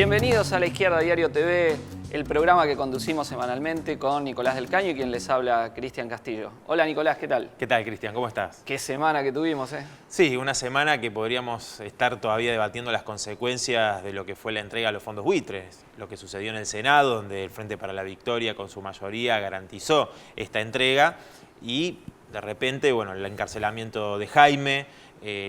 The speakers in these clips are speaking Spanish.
Bienvenidos a La Izquierda Diario TV, el programa que conducimos semanalmente con Nicolás del Caño y quien les habla, Cristian Castillo. Hola Nicolás, ¿qué tal? ¿Qué tal, Cristian? ¿Cómo estás? Qué semana que tuvimos, ¿eh? Sí, una semana que podríamos estar todavía debatiendo las consecuencias de lo que fue la entrega a los fondos buitres, lo que sucedió en el Senado, donde el Frente para la Victoria con su mayoría garantizó esta entrega y de repente, bueno, el encarcelamiento de Jaime,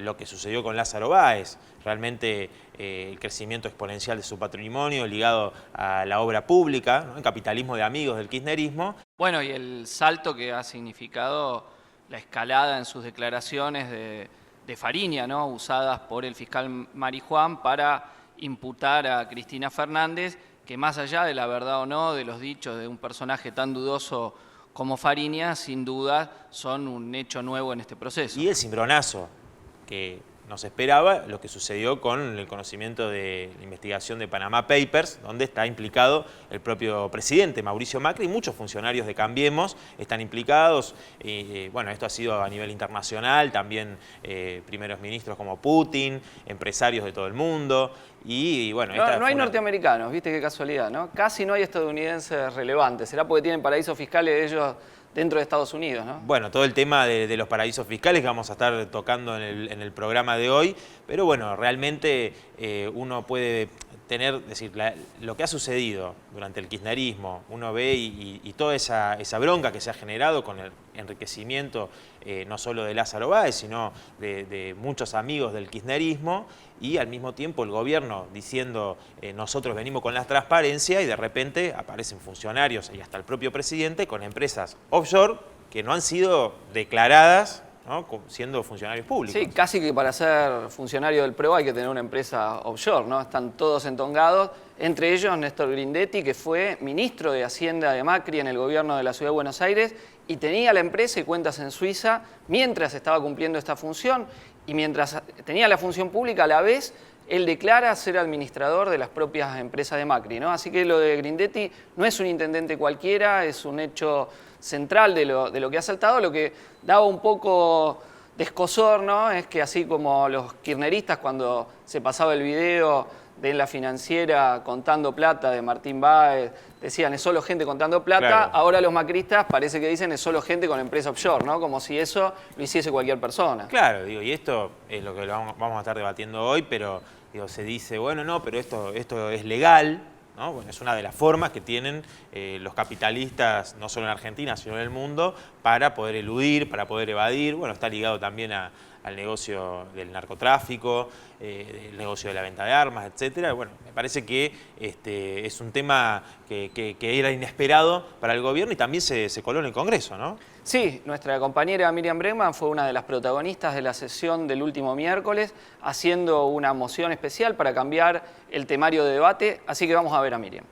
lo que sucedió con Lázaro Báez, realmente el crecimiento exponencial de su patrimonio ligado a la obra pública, ¿no? El capitalismo de amigos del kirchnerismo. Bueno, y el salto que ha significado la escalada en sus declaraciones de Fariña, ¿no? Usadas por el fiscal Marijuán para imputar a Cristina Fernández, que más allá de la verdad o no de los dichos de un personaje tan dudoso como Fariña, sin duda son un hecho nuevo en este proceso. Y el cimbronazo que nos esperaba, lo que sucedió con el conocimiento de la investigación de Panama Papers, donde está implicado el propio presidente Mauricio Macri y muchos funcionarios de Cambiemos están implicados. Bueno, esto ha sido a nivel internacional, también primeros ministros como Putin, empresarios de todo el mundo. Y bueno, no hay norteamericanos, viste qué casualidad, ¿no? Casi no hay estadounidenses relevantes. ¿Será porque tienen paraísos fiscales ellos dentro de Estados Unidos, ¿no? Bueno, todo el tema de los paraísos fiscales que vamos a estar tocando en el programa de hoy, pero bueno, realmente uno puede decir, lo que ha sucedido durante el kirchnerismo, uno ve y toda esa bronca que se ha generado con el enriquecimiento no solo de Lázaro Báez, sino de muchos amigos del kirchnerismo, y al mismo tiempo el gobierno diciendo nosotros venimos con la transparencia, y de repente aparecen funcionarios y hasta el propio presidente con empresas offshore que no han sido declaradas, ¿no? Siendo funcionarios públicos. Sí, casi que para ser funcionario del PRO hay que tener una empresa offshore, ¿no? Están todos entongados, entre ellos Néstor Grindetti, que fue ministro de Hacienda de Macri en el gobierno de la Ciudad de Buenos Aires y tenía la empresa y cuentas en Suiza mientras estaba cumpliendo esta función, y mientras tenía la función pública a la vez, él declara ser administrador de las propias empresas de Macri, ¿no? Así que lo de Grindetti no es un intendente cualquiera, es un hecho central de lo que ha saltado. Lo que daba un poco de escozor, ¿no? Es que así como los kirchneristas cuando se pasaba el video de La Financiera contando plata de Martín Báez, decían es solo gente contando plata, claro. Ahora los macristas parece que dicen es solo gente con empresa offshore, ¿no? Como si eso lo hiciese cualquier persona. Claro, digo, y esto es lo que vamos a estar debatiendo hoy, pero digo, se dice, bueno, no, pero esto es legal, ¿no? Bueno, es una de las formas que tienen los capitalistas, no solo en Argentina, sino en el mundo, para poder eludir, para poder evadir. Bueno, está ligado también al negocio del narcotráfico, el negocio de la venta de armas, etcétera. Bueno, me parece que es un tema que era inesperado para el gobierno y también se coló en el Congreso, ¿no? Sí, nuestra compañera Miriam Bregman fue una de las protagonistas de la sesión del último miércoles, haciendo una moción especial para cambiar el temario de debate, así que vamos a ver a Miriam.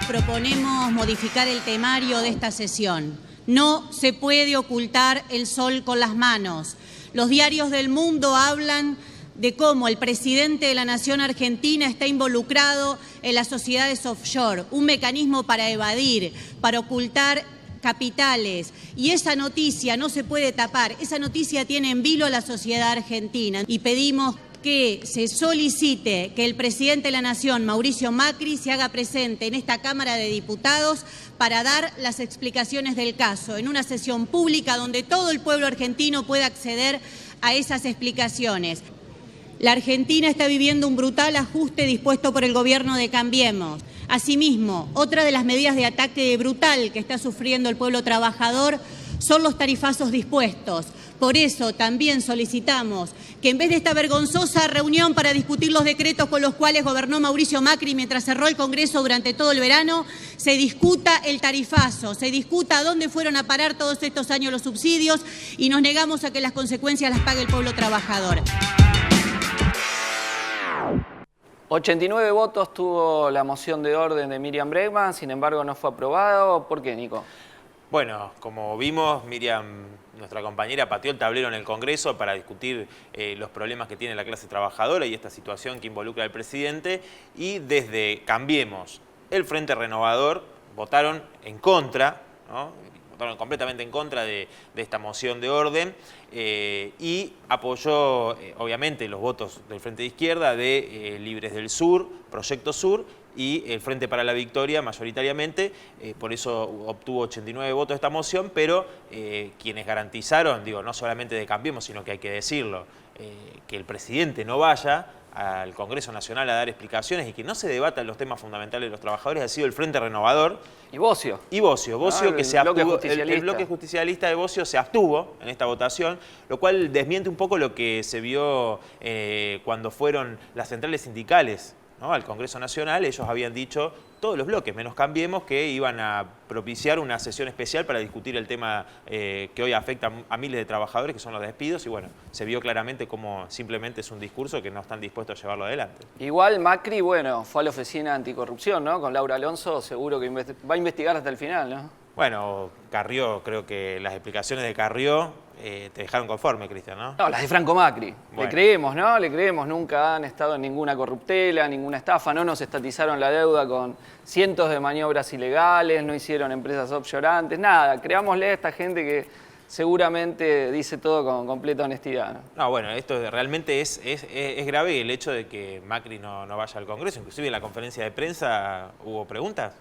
Proponemos modificar el temario de esta sesión. No se puede ocultar el sol con las manos. Los diarios del mundo hablan de cómo el presidente de la Nación Argentina está involucrado en las sociedades offshore, un mecanismo para evadir, para ocultar capitales, y esa noticia no se puede tapar, esa noticia tiene en vilo a la sociedad argentina, y pedimos que se solicite que el presidente de la Nación, Mauricio Macri, se haga presente en esta Cámara de Diputados para dar las explicaciones del caso, en una sesión pública donde todo el pueblo argentino pueda acceder a esas explicaciones. La Argentina está viviendo un brutal ajuste dispuesto por el gobierno de Cambiemos. Asimismo, otra de las medidas de ataque brutal que está sufriendo el pueblo trabajador son los tarifazos dispuestos. Por eso también solicitamos que en vez de esta vergonzosa reunión para discutir los decretos con los cuales gobernó Mauricio Macri mientras cerró el Congreso durante todo el verano, se discuta el tarifazo, se discuta a dónde fueron a parar todos estos años los subsidios, y nos negamos a que las consecuencias las pague el pueblo trabajador. 89 votos tuvo la moción de orden de Miriam Bregman, sin embargo no fue aprobado. ¿Por qué, Nico? Bueno, como vimos, Miriam, nuestra compañera, pateó el tablero en el Congreso para discutir los problemas que tiene la clase trabajadora y esta situación que involucra al presidente, y desde Cambiemos, el Frente Renovador, votaron en contra, ¿no? votaron completamente en contra de esta moción de orden y apoyó, obviamente, los votos del Frente de Izquierda, de Libres del Sur, Proyecto Sur, y el Frente para la Victoria mayoritariamente, por eso obtuvo 89 votos esta moción, pero quienes garantizaron, digo, no solamente de Cambiemos, sino que hay que decirlo, que el presidente no vaya al Congreso Nacional a dar explicaciones y que no se debatan los temas fundamentales de los trabajadores, ha sido el Frente Renovador. Y Bocio. Y Bocio, que se abstuvo, el bloque justicialista de Bocio se abstuvo en esta votación, lo cual desmiente un poco lo que se vio cuando fueron las centrales sindicales, ¿no?, al Congreso Nacional. Ellos habían dicho, todos los bloques, menos Cambiemos, que iban a propiciar una sesión especial para discutir el tema que hoy afecta a miles de trabajadores, que son los despidos, y bueno, se vio claramente cómo simplemente es un discurso que no están dispuestos a llevarlo adelante. Igual Macri, bueno, fue a la oficina anticorrupción, ¿no? Con Laura Alonso, seguro que va a investigar hasta el final, ¿no? Bueno, Carrió, creo que las explicaciones de Carrió te dejaron conforme, Cristian, ¿no? No, las de Franco Macri. Bueno. Le creemos, ¿no? Le creemos. Nunca han estado en ninguna corruptela, ninguna estafa. No nos estatizaron la deuda con cientos de maniobras ilegales, no hicieron empresas offshore antes, nada. Creámosle a esta gente que seguramente dice todo con completa honestidad, ¿no? No, bueno, esto realmente es grave, el hecho de que Macri no vaya al Congreso. Inclusive en la conferencia de prensa hubo preguntas.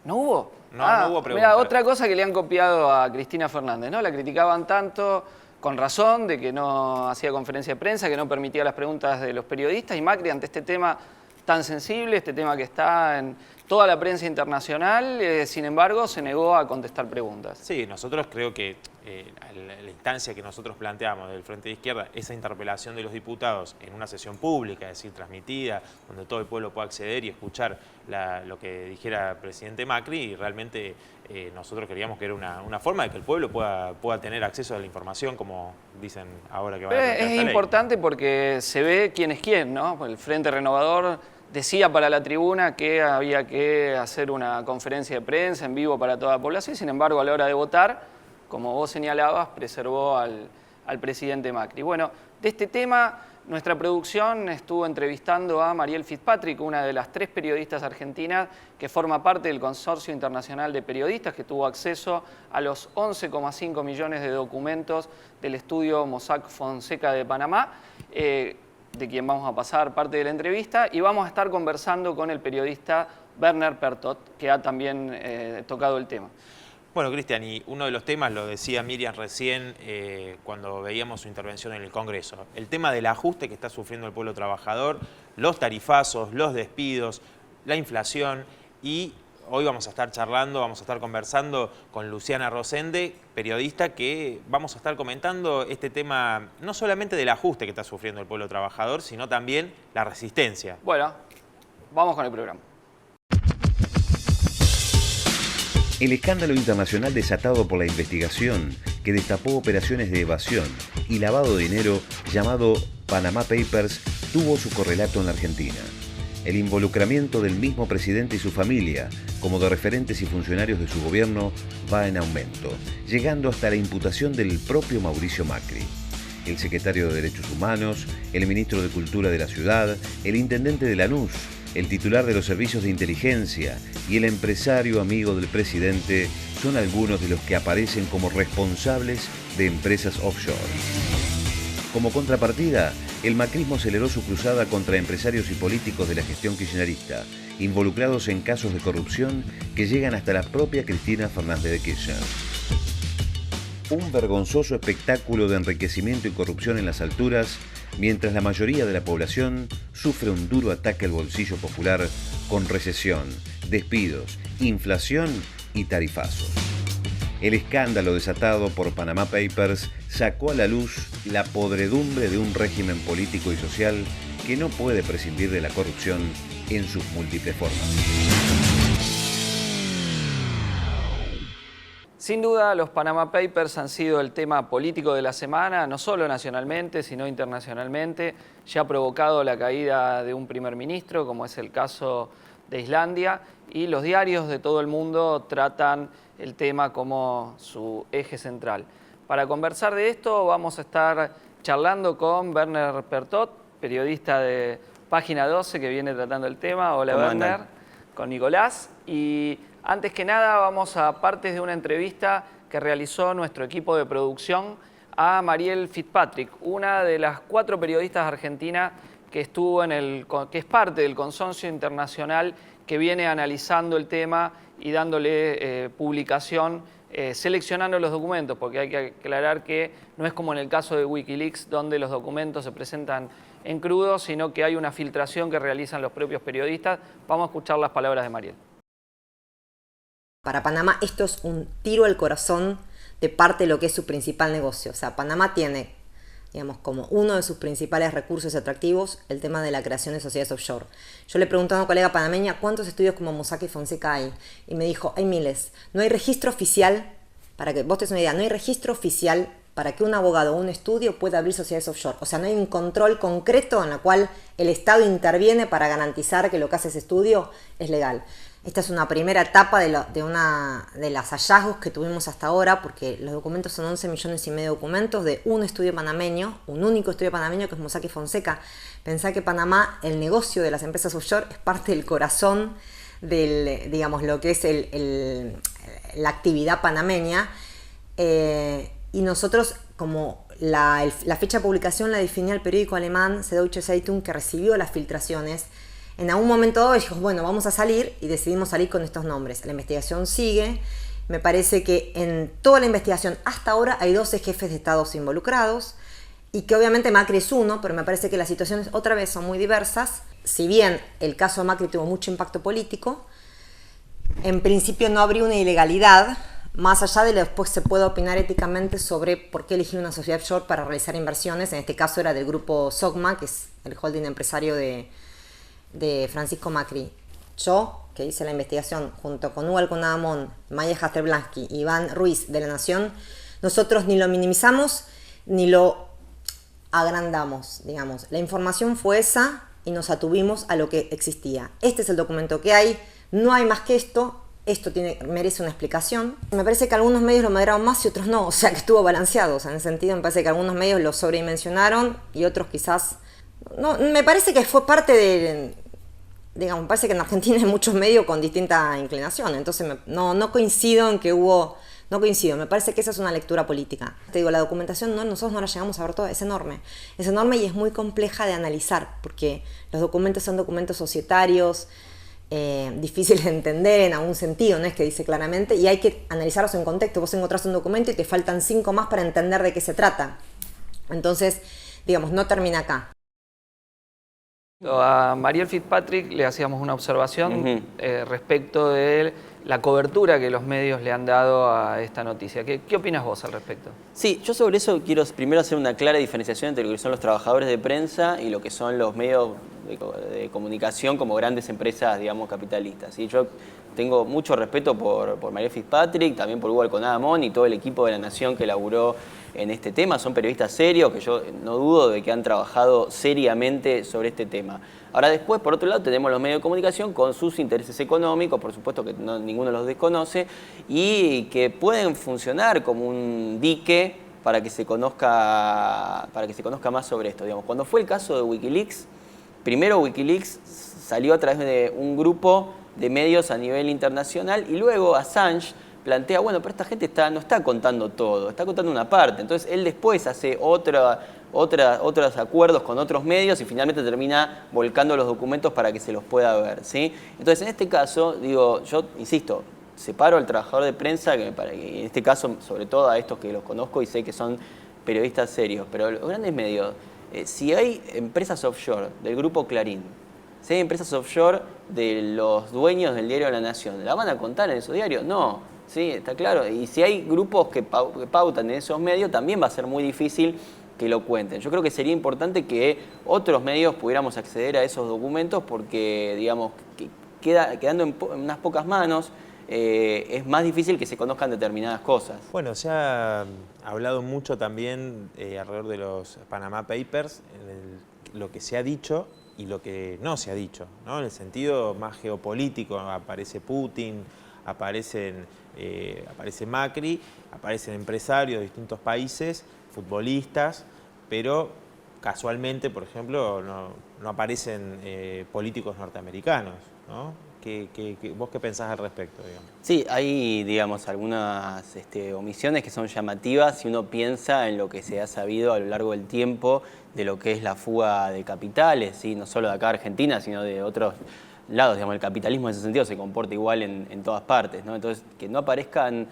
¿No hubo? No hubo preguntas. Mira, otra cosa que le han copiado a Cristina Fernández, ¿no? La criticaban tanto, con razón, de que no hacía conferencia de prensa, que no permitía las preguntas de los periodistas, y Macri, ante este tema tan sensible, este tema que está en toda la prensa internacional, sin embargo, se negó a contestar preguntas. Sí, nosotros creo que la instancia que nosotros planteamos del Frente de Izquierda, esa interpelación de los diputados en una sesión pública, es decir, transmitida, donde todo el pueblo pueda acceder y escuchar lo que dijera el presidente Macri, y realmente nosotros queríamos que era una forma de que el pueblo pueda tener acceso a la información, como dicen ahora que van a plantear esta ley. Es importante porque se ve quién es quién, ¿no? El Frente Renovador decía para la tribuna que había que hacer una conferencia de prensa en vivo para toda la población, sin embargo, a la hora de votar, como vos señalabas, preservó al presidente Macri. Bueno, de este tema, nuestra producción estuvo entrevistando a Mariel Fitzpatrick, una de las 3 periodistas argentinas que forma parte del Consorcio Internacional de Periodistas, que tuvo acceso a los 11,5 millones de documentos del estudio Mossack Fonseca de Panamá, de quien vamos a pasar parte de la entrevista, y vamos a estar conversando con el periodista Werner Pertot, que ha también tocado el tema. Bueno, Cristian, y uno de los temas, lo decía Miriam recién cuando veíamos su intervención en el Congreso, el tema del ajuste que está sufriendo el pueblo trabajador, los tarifazos, los despidos, la inflación, y hoy vamos a estar charlando, vamos a estar conversando con Luciana Rosende, periodista, que vamos a estar comentando este tema no solamente del ajuste que está sufriendo el pueblo trabajador, sino también la resistencia. Bueno, vamos con el programa. El escándalo internacional desatado por la investigación que destapó operaciones de evasión y lavado de dinero llamado Panama Papers tuvo su correlato en la Argentina. El involucramiento del mismo presidente y su familia, como de referentes y funcionarios de su gobierno, va en aumento, llegando hasta la imputación del propio Mauricio Macri. El secretario de Derechos Humanos, el ministro de Cultura de la ciudad, el intendente de Lanús, el titular de los servicios de inteligencia y el empresario amigo del presidente son algunos de los que aparecen como responsables de empresas offshore. Como contrapartida, el macrismo aceleró su cruzada contra empresarios y políticos de la gestión kirchnerista, involucrados en casos de corrupción que llegan hasta la propia Cristina Fernández de Kirchner. Un vergonzoso espectáculo de enriquecimiento y corrupción en las alturas, mientras la mayoría de la población sufre un duro ataque al bolsillo popular con recesión, despidos, inflación y tarifazos. El escándalo desatado por Panama Papers sacó a la luz la podredumbre de un régimen político y social que no puede prescindir de la corrupción en sus múltiples formas. Sin duda, los Panama Papers han sido el tema político de la semana, no solo nacionalmente, sino internacionalmente. Ya ha provocado la caída de un primer ministro, como es el caso de Islandia, y los diarios de todo el mundo tratan el tema como su eje central. Para conversar de esto, vamos a estar charlando con Werner Pertot, periodista de Página 12, que viene tratando el tema. Hola, Werner. Con Nicolás. Y antes que nada, vamos a partes de una entrevista que realizó nuestro equipo de producción a Mariel Fitzpatrick, una de las 4 periodistas argentinas que es parte del consorcio internacional que viene analizando el tema y dándole publicación, seleccionando los documentos, porque hay que aclarar que no es como en el caso de Wikileaks, donde los documentos se presentan en crudo, sino que hay una filtración que realizan los propios periodistas. Vamos a escuchar las palabras de Mariel. Para Panamá esto es un tiro al corazón de parte de lo que es su principal negocio. O sea, Panamá tiene, digamos, como uno de sus principales recursos atractivos el tema de la creación de sociedades offshore. Yo le pregunté a una colega panameña cuántos estudios como Mossack y Fonseca hay, y me dijo, hay miles. No hay registro oficial, para que vos te des una idea, no hay registro oficial para que un abogado o un estudio pueda abrir sociedades offshore. O sea, no hay un control concreto en el cual el Estado interviene para garantizar que lo que hace ese estudio es legal. Esta es una primera etapa de los hallazgos que tuvimos hasta ahora, porque los documentos son 11,5 millones de documentos de un estudio panameño, un único estudio panameño que es Mossack y Fonseca. Pensá que Panamá, el negocio de las empresas offshore es parte del corazón del, digamos, lo que es la actividad panameña. Y nosotros, como la fecha de publicación la definía el periódico alemán Süddeutsche Zeitung, que recibió las filtraciones, en algún momento dado dijo, bueno, vamos a salir, y decidimos salir con estos nombres. La investigación sigue. Me parece que en toda la investigación hasta ahora hay 12 jefes de Estado involucrados, y que obviamente Macri es uno, pero me parece que las situaciones otra vez son muy diversas. Si bien el caso de Macri tuvo mucho impacto político, en principio no habría una ilegalidad, más allá de lo que después se puede opinar éticamente sobre por qué elegir una sociedad offshore para realizar inversiones. En este caso era del grupo SOGMA, que es el holding empresario de Francisco Macri. Yo, que hice la investigación junto con Hugo Alconadamón, Maya Hasselblansky y Iván Ruiz de La Nación, nosotros ni lo minimizamos ni lo agrandamos, digamos. La información fue esa y nos atuvimos a lo que existía. Este es el documento que hay, no hay más que esto. Esto merece una explicación. Me parece que algunos medios lo moderaron más y otros no, o sea que estuvo balanceado. O sea, en ese sentido me parece que algunos medios lo sobredimensionaron y otros quizás... No, me parece que fue parte de... Digamos, me parece que en Argentina hay muchos medios con distinta inclinación, entonces no coincido en que hubo... No coincido, me parece que esa es una lectura política. Te digo, la documentación nosotros no la llegamos a ver toda, es enorme y es muy compleja de analizar, porque los documentos son documentos societarios, difíciles de entender en algún sentido, no es que dice claramente, y hay que analizarlos en contexto. Vos encontrás un documento y te faltan 5 más para entender de qué se trata. Entonces, digamos, no termina acá. A Mariel Fitzpatrick le hacíamos una observación respecto de la cobertura que los medios le han dado a esta noticia. ¿Qué opinas vos al respecto? Sí, yo sobre eso quiero primero hacer una clara diferenciación entre lo que son los trabajadores de prensa y lo que son los medios de comunicación como grandes empresas, digamos, capitalistas. ¿Sí? Yo tengo mucho respeto por Mariel Fitzpatrick, también por Hugo Alconadamón y todo el equipo de La Nación que laburó en este tema. Son periodistas serios que yo no dudo de que han trabajado seriamente sobre este tema. Ahora después, por otro lado, tenemos los medios de comunicación con sus intereses económicos, por supuesto que ninguno los desconoce, y que pueden funcionar como un dique para que se conozca más sobre esto. Digamos, cuando fue el caso de Wikileaks, primero Wikileaks salió a través de un grupo de medios a nivel internacional y luego Assange plantea, bueno, pero esta gente no está contando todo, está contando una parte. Entonces él después hace otros acuerdos con otros medios y finalmente termina volcando los documentos para que se los pueda ver, ¿sí? Entonces en este caso, digo, yo insisto, separo al trabajador de prensa, que en este caso sobre todo a estos que los conozco y sé que son periodistas serios, pero los grandes medios, si hay empresas offshore del grupo Clarín, si hay empresas offshore de los dueños del diario La Nación, ¿la van a contar en esos diarios? No, sí, está claro. Y si hay grupos que pautan en esos medios, también va a ser muy difícil que lo cuenten. Yo creo que sería importante que otros medios pudiéramos acceder a esos documentos porque, digamos, quedando en unas pocas manos, es más difícil que se conozcan determinadas cosas. Bueno, se ha hablado mucho también alrededor de los Panama Papers, lo que se ha dicho y lo que no se ha dicho, ¿no? En el sentido más geopolítico, aparece Putin, aparece Macri, aparecen empresarios de distintos países, futbolistas, pero casualmente, por ejemplo, no aparecen políticos norteamericanos, ¿no? ¿Vos qué pensás al respecto, digamos? Sí, hay, digamos, algunas omisiones que son llamativas si uno piensa en lo que se ha sabido a lo largo del tiempo de lo que es la fuga de capitales, ¿sí? No solo de acá Argentina, sino de otros lados. Digamos, el capitalismo en ese sentido se comporta igual en todas partes, ¿no? Entonces, que no aparezcan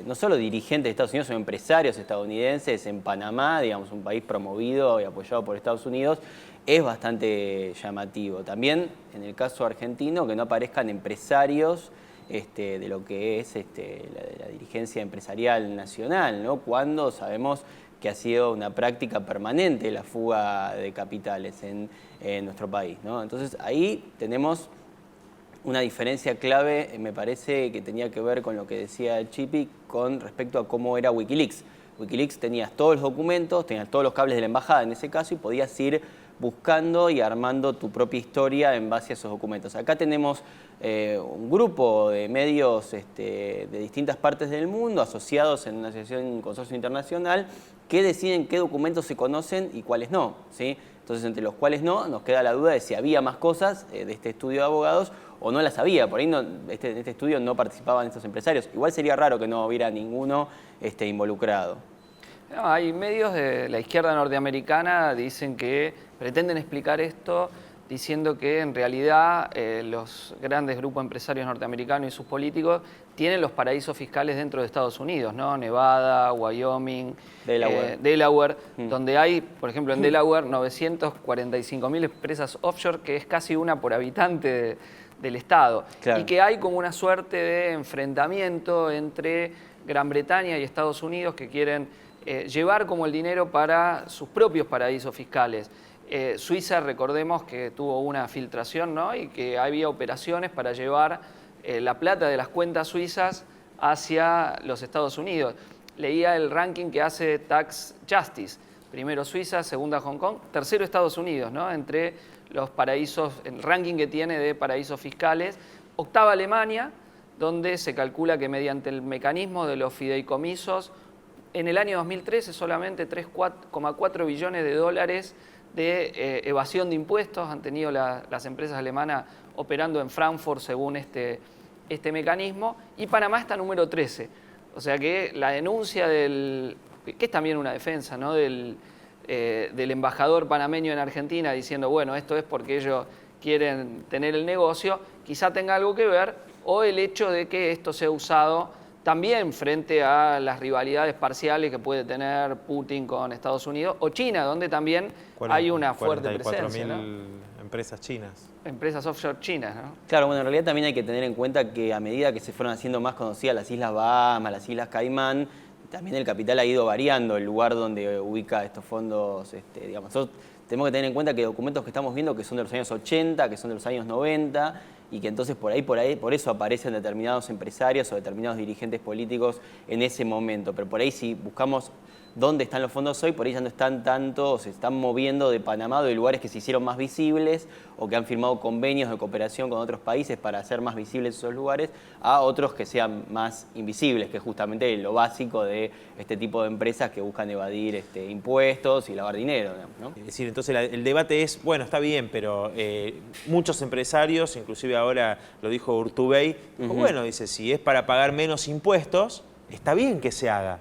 no solo dirigentes de Estados Unidos, sino empresarios estadounidenses en Panamá, digamos, un país promovido y apoyado por Estados Unidos, es bastante llamativo. También, en el caso argentino, que no aparezcan empresarios de lo que es la dirigencia empresarial nacional, ¿no? Cuando sabemos que ha sido una práctica permanente la fuga de capitales en nuestro país, ¿no? Entonces, ahí tenemos una diferencia clave, me parece, que tenía que ver con lo que decía Chipi con respecto a cómo era Wikileaks. Wikileaks tenías todos los documentos, tenías todos los cables de la embajada en ese caso y podías ir buscando y armando tu propia historia en base a esos documentos. Acá tenemos un grupo de medios de distintas partes del mundo asociados en una asociación, un consorcio internacional, que deciden qué documentos se conocen y cuáles no, ¿sí? Entonces, entre los cuales no, nos queda la duda de si había más cosas de este estudio de abogados o no las había. Por ahí en este estudio no participaban estos empresarios. Igual sería raro que no hubiera ninguno involucrado. No, hay medios de la izquierda norteamericana dicen que pretenden explicar esto diciendo que en realidad los grandes grupos empresarios norteamericanos y sus políticos tienen los paraísos fiscales dentro de Estados Unidos, ¿no? Nevada, Wyoming, Delaware, donde hay, por ejemplo, en Delaware 945.000 empresas offshore, que es casi una por habitante del estado. Claro. Y que hay como una suerte de enfrentamiento entre Gran Bretaña y Estados Unidos que quieren llevar como el dinero para sus propios paraísos fiscales. Suiza, recordemos que tuvo una filtración, ¿no? Y que había operaciones para llevar la plata de las cuentas suizas hacia los Estados Unidos. Leía el ranking que hace Tax Justice. Primero Suiza, segunda Hong Kong, tercero Estados Unidos, ¿no? Entre los paraísos, el ranking que tiene de paraísos fiscales. Octava Alemania, donde se calcula que mediante el mecanismo de los fideicomisos, en el año 2013 solamente 3,4 billones de dólares de evasión de impuestos han tenido las empresas alemanas operando en Frankfurt según este mecanismo, y Panamá está número 13. O sea que la denuncia que es también una defensa, ¿no? del embajador panameño en Argentina diciendo, bueno, esto es porque ellos quieren tener el negocio, quizá tenga algo que ver, o el hecho de que esto sea usado también frente a las rivalidades parciales que puede tener Putin con Estados Unidos o China, donde también hay una fuerte presencia, ¿no? 44.000 empresas chinas. Empresas offshore chinas, ¿no? Claro, bueno, en realidad también hay que tener en cuenta que a medida que se fueron haciendo más conocidas las Islas Bahamas, las Islas Caimán, también el capital ha ido variando el lugar donde ubica estos fondos, digamos. Nosotros tenemos que tener en cuenta que documentos que estamos viendo que son de los años 80, que son de los años 90, y que entonces por eso aparecen determinados empresarios o determinados dirigentes políticos en ese momento. Pero por ahí si buscamos dónde están los fondos hoy, por ahí ya no están tanto, o se están moviendo de Panamá, de lugares que se hicieron más visibles o que han firmado convenios de cooperación con otros países para hacer más visibles esos lugares, a otros que sean más invisibles, que es justamente lo básico de este tipo de empresas que buscan evadir impuestos y lavar dinero, ¿no? Es decir, entonces el debate es, bueno, está bien, pero muchos empresarios, inclusive ahora lo dijo Urtubey, dijo, bueno, dice, si es para pagar menos impuestos, está bien que se haga.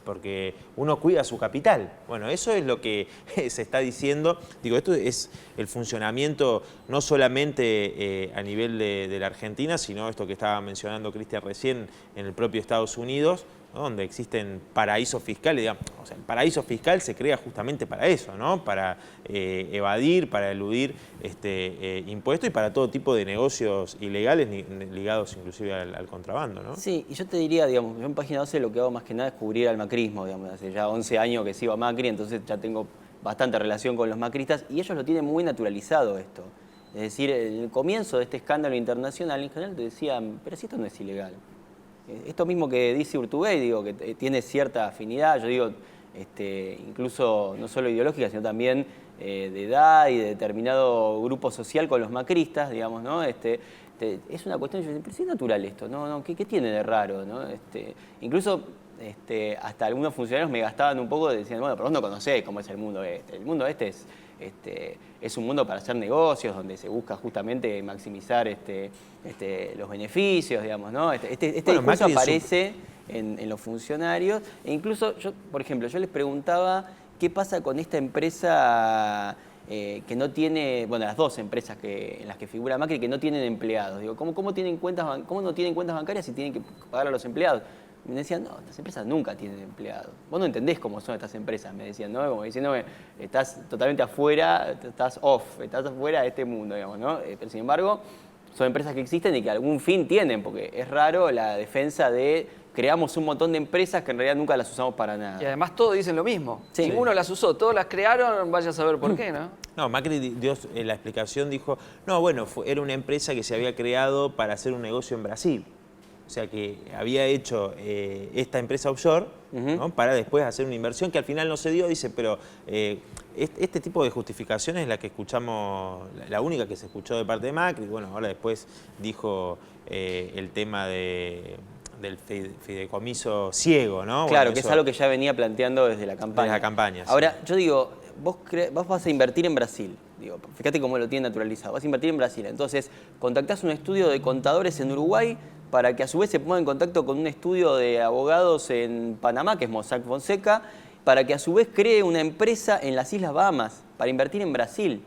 Porque uno cuida su capital. Bueno, eso es lo que se está diciendo. Digo, esto es el funcionamiento no solamente a nivel de la Argentina, sino esto que estaba mencionando Cristian recién en el propio Estados Unidos, ¿no? Donde existen paraísos fiscales. Digamos, o sea, el paraíso fiscal se crea justamente para eso, ¿no? Para evadir, para eludir impuestos y para todo tipo de negocios ilegales ligados inclusive al contrabando, ¿no? Sí, y yo te diría, digamos, yo en Página 12 lo que hago más que nada es cubrir al macrismo, digamos, hace ya 11 años que sigo a Macri, entonces ya tengo bastante relación con los macristas y ellos lo tienen muy naturalizado esto. Es decir, en el comienzo de este escándalo internacional, en general te decían, pero si esto no es ilegal. Esto mismo que dice Urtubey, digo, que tiene cierta afinidad, yo digo, incluso no solo ideológica, sino también de edad y de determinado grupo social con los macristas, digamos, ¿no? Es una cuestión, yo digo, pero si es natural esto, ¿no? ¿Qué tiene de raro, ¿no? Incluso hasta algunos funcionarios me gastaban un poco, decían, bueno, pero vos no conocés cómo es el mundo este. El mundo este es un mundo para hacer negocios, donde se busca justamente maximizar los beneficios, digamos, ¿no? Este discurso aparece en los funcionarios, e incluso, por ejemplo, yo les preguntaba qué pasa con esta empresa que no tiene, bueno, las dos empresas en las que figura Macri, que no tienen empleados. Digo, ¿cómo no tienen cuentas bancarias si tienen que pagar a los empleados? Me decían, no, estas empresas nunca tienen empleados. Vos no entendés cómo son estas empresas, me decían, ¿no? Como diciéndome, estás totalmente afuera, estás afuera de este mundo, digamos, ¿no? Pero sin embargo, son empresas que existen y que algún fin tienen, porque es raro la defensa de creamos un montón de empresas que en realidad nunca las usamos para nada. Y además todos dicen lo mismo. Sí. Ninguno las usó, todos las crearon, vaya a saber por qué, ¿no? No, Macri dio la explicación, dijo, no, bueno, era una empresa que se había creado para hacer un negocio en Brasil. O sea, que había hecho esta empresa offshore, ¿no? Para después hacer una inversión que al final no se dio, dice, pero este tipo de justificaciones es la que escuchamos, la única que se escuchó de parte de Macri. Bueno, ahora después dijo el tema del fideicomiso ciego, ¿no? Claro, bueno, que es algo que ya venía planteando desde la campaña. Desde la campaña, sí. Ahora, yo digo, vos vas a invertir en Brasil. Digo, fíjate cómo lo tiene naturalizado. Vas a invertir en Brasil. Entonces, contactás un estudio de contadores en Uruguay para que a su vez se ponga en contacto con un estudio de abogados en Panamá, que es Mossack Fonseca, para que a su vez cree una empresa en las Islas Bahamas para invertir en Brasil.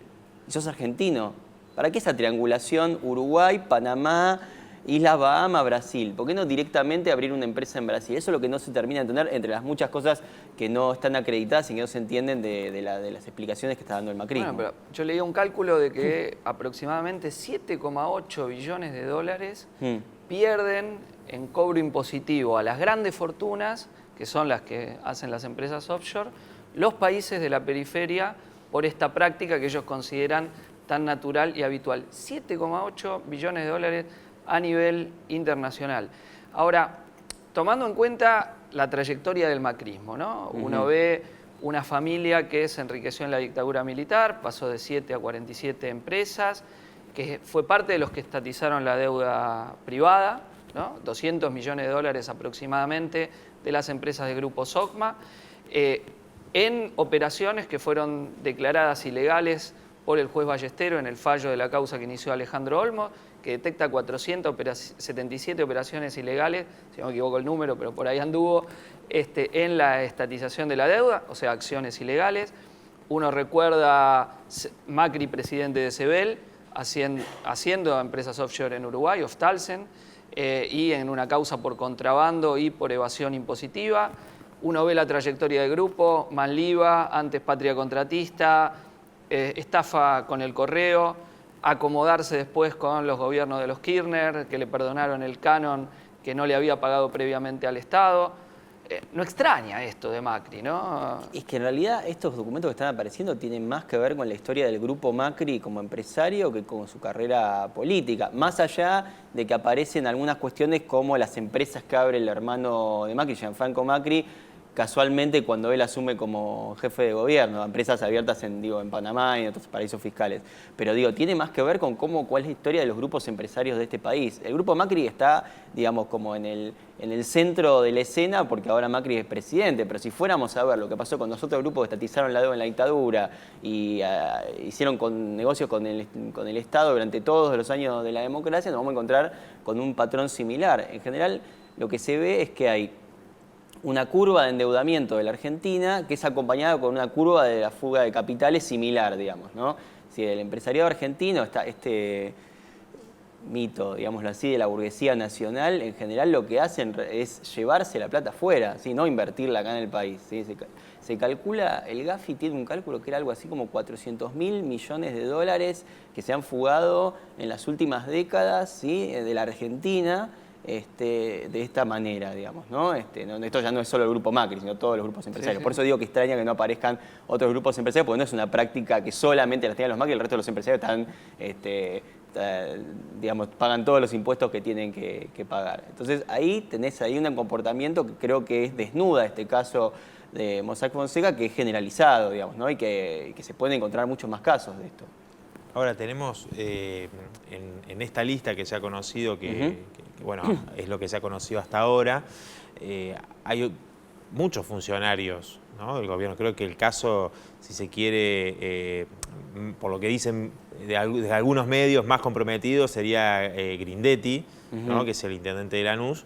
Y sos argentino. ¿Para qué esa triangulación Uruguay, Panamá, Islas Bahamas, Brasil? ¿Por qué no directamente abrir una empresa en Brasil? Eso es lo que no se termina de entender entre las muchas cosas que no están acreditadas y que no se entienden de las explicaciones que está dando el macrismo. Bueno, pero yo leía un cálculo de que aproximadamente 7,8 billones de dólares pierden en cobro impositivo a las grandes fortunas, que son las que hacen las empresas offshore, los países de la periferia por esta práctica que ellos consideran tan natural y habitual. 7,8 billones de dólares a nivel internacional. Ahora, tomando en cuenta la trayectoria del macrismo, ¿no? Uno ve una familia que se enriqueció en la dictadura militar, pasó de 7 a 47 empresas, que fue parte de los que estatizaron la deuda privada, ¿no? 200 millones de dólares aproximadamente de las empresas de Grupo Socma, en operaciones que fueron declaradas ilegales por el juez Ballestero en el fallo de la causa que inició Alejandro Olmos, que detecta 477 operaciones ilegales, si no me equivoco el número, pero por ahí anduvo, en la estatización de la deuda, o sea, acciones ilegales. Uno recuerda Macri, presidente de Sebel, haciendo empresas offshore en Uruguay, Oftalsen, y en una causa por contrabando y por evasión impositiva. Uno ve la trayectoria del grupo, Manliva, antes Patria Contratista, estafa con el correo, acomodarse después con los gobiernos de los Kirchner, que le perdonaron el canon que no le había pagado previamente al Estado. No extraña esto de Macri, ¿no? Es que en realidad estos documentos que están apareciendo tienen más que ver con la historia del grupo Macri como empresario que con su carrera política. Más allá de que aparecen algunas cuestiones como las empresas que abre el hermano de Macri, Gianfranco Macri, casualmente cuando él asume como jefe de gobierno, empresas abiertas en Panamá y en otros paraísos fiscales. Pero tiene más que ver con cuál es la historia de los grupos empresarios de este país. El grupo Macri está, digamos, como en el centro de la escena porque ahora Macri es presidente, pero si fuéramos a ver lo que pasó con los otros grupos que estatizaron la deuda en la dictadura y hicieron negocios con el Estado durante todos los años de la democracia, nos vamos a encontrar con un patrón similar. En general, lo que se ve es que hay una curva de endeudamiento de la Argentina que es acompañada con una curva de la fuga de capitales similar, digamos, ¿no? Si el empresariado argentino está este mito, digámoslo así, de la burguesía nacional, en general lo que hacen es llevarse la plata afuera, ¿sí? No invertirla acá en el país, ¿sí? Se calcula, el Gafi tiene un cálculo que era algo así como 400.000 millones de dólares que se han fugado en las últimas décadas, ¿sí? De la Argentina, de esta manera, digamos, ¿no? Esto ya no es solo el grupo Macri, sino todos los grupos empresarios. Sí. Por eso digo que extraña que no aparezcan otros grupos empresarios, porque no es una práctica que solamente las tienen los Macri, el resto de los empresarios están, digamos, pagan todos los impuestos que tienen que pagar. Entonces ahí tenés un comportamiento que creo que es desnuda este caso de Mossack Fonseca, que es generalizado, digamos, ¿no? Y que se pueden encontrar muchos más casos de esto. Ahora tenemos en esta lista que se ha conocido, que bueno, es lo que se ha conocido hasta ahora, hay muchos funcionarios, ¿no?, del gobierno. Creo que el caso, si se quiere, por lo que dicen de algunos medios más comprometidos, sería Grindetti, ¿no?, que es el intendente de Lanús,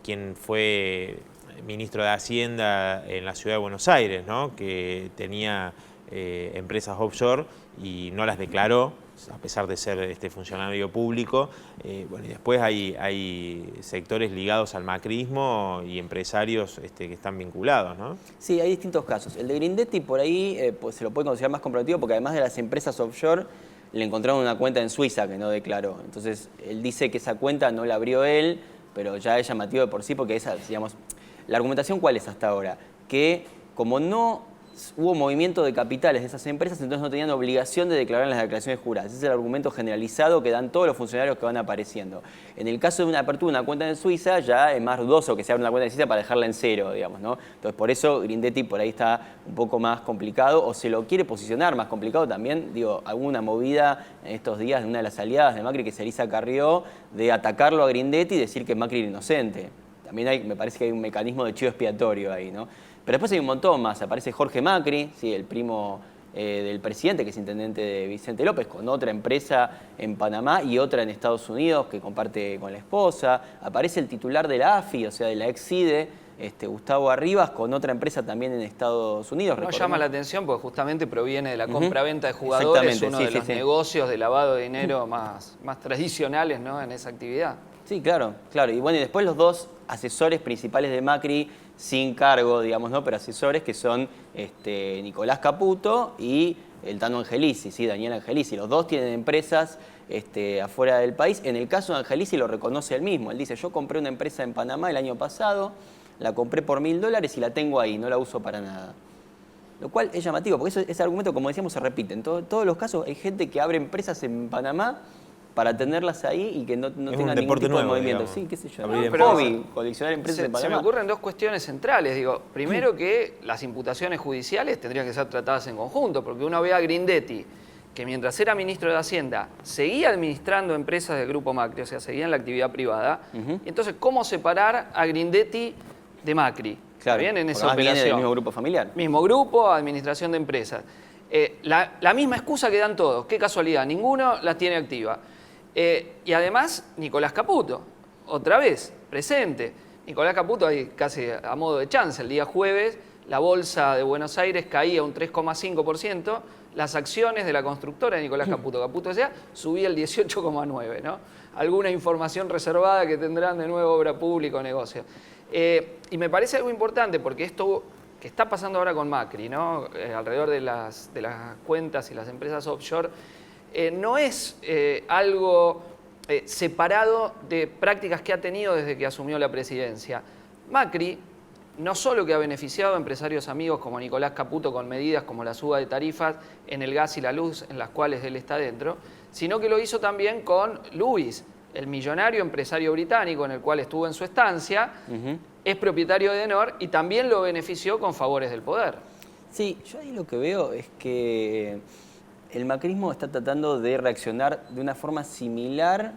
quien fue ministro de Hacienda en la ciudad de Buenos Aires, ¿no?, que tenía empresas offshore y no las declaró, a pesar de ser funcionario público. Bueno, y después hay sectores ligados al macrismo y empresarios que están vinculados, ¿no? Sí, hay distintos casos. El de Grindetti por ahí pues, se lo puede considerar más comprometido porque además de las empresas offshore, le encontraron una cuenta en Suiza que no declaró. Entonces, él dice que esa cuenta no la abrió él, pero ya es llamativo de por sí porque esa, digamos, la argumentación ¿cuál es hasta ahora? Que como no hubo movimiento de capitales de esas empresas, entonces no tenían obligación de declarar en las declaraciones juradas. Ese es el argumento generalizado que dan todos los funcionarios que van apareciendo. En el caso de una apertura de una cuenta en Suiza, ya es más dudoso que se abra una cuenta en Suiza para dejarla en cero, digamos, ¿no? Entonces, por eso Grindetti por ahí está un poco más complicado, o se lo quiere posicionar más complicado también. Digo, alguna movida en estos días de una de las aliadas de Macri, que es Elisa Carrió, de atacarlo a Grindetti y decir que Macri era inocente. También me parece que hay un mecanismo de chivo expiatorio ahí, ¿no? Pero después hay un montón más. Aparece Jorge Macri, sí, el primo del presidente, que es intendente de Vicente López, con otra empresa en Panamá y otra en Estados Unidos que comparte con la esposa. Aparece el titular de la AFI, o sea, de la ex-CIDE, Gustavo Arribas, con otra empresa también en Estados Unidos. No llama la atención porque justamente proviene de la compra-venta de jugadores, uno de los negocios de lavado de dinero más tradicionales, ¿no?, en esa actividad. Sí, claro, claro. Y bueno, y después los dos asesores principales de Macri, sin cargo, digamos, ¿no?, pero asesores, que son Nicolás Caputo y el Tano Angelici, ¿sí?, Daniel Angelici. Los dos tienen empresas afuera del país. En el caso de Angelici lo reconoce él mismo. Él dice, yo compré una empresa en Panamá el año pasado, la compré por $1.000 y la tengo ahí, no la uso para nada. Lo cual es llamativo, porque ese argumento, como decíamos, se repite. En todos los casos hay gente que abre empresas en Panamá para tenerlas ahí y que no tengan ningún tipo de movimiento. Sí, qué sé yo. Hobby, coleccionar empresas en Panamá. Se me ocurren dos cuestiones centrales. Digo, primero que las imputaciones judiciales tendrían que ser tratadas en conjunto, porque uno ve a Grindetti, que mientras era ministro de Hacienda seguía administrando empresas del Grupo Macri, o sea, seguía en la actividad privada. Y entonces, ¿cómo separar a Grindetti de Macri? Claro, ¿bien? En esa operación. Viene del mismo grupo familiar. Mismo grupo, administración de empresas. La misma excusa que dan todos. Qué casualidad, ninguno la tiene activa. Y además, Nicolás Caputo, otra vez, presente. Nicolás Caputo, ahí casi a modo de chance, el día jueves, la bolsa de Buenos Aires caía un 3,5%, las acciones de la constructora de Nicolás Caputo, S.A., subía el 18,9%, ¿no? Alguna información reservada que tendrán de nuevo obra pública o negocio. Y me parece algo importante, porque esto que está pasando ahora con Macri, ¿no?, alrededor de las cuentas y las empresas offshore, no es algo separado de prácticas que ha tenido desde que asumió la presidencia. Macri no solo que ha beneficiado a empresarios amigos como Nicolás Caputo con medidas como la suba de tarifas en el gas y la luz, en las cuales él está dentro, sino que lo hizo también con Lewis, el millonario empresario británico en el cual estuvo en su estancia, es propietario de Edenor y también lo benefició con favores del poder. Sí, yo ahí lo que veo es que el macrismo está tratando de reaccionar de una forma similar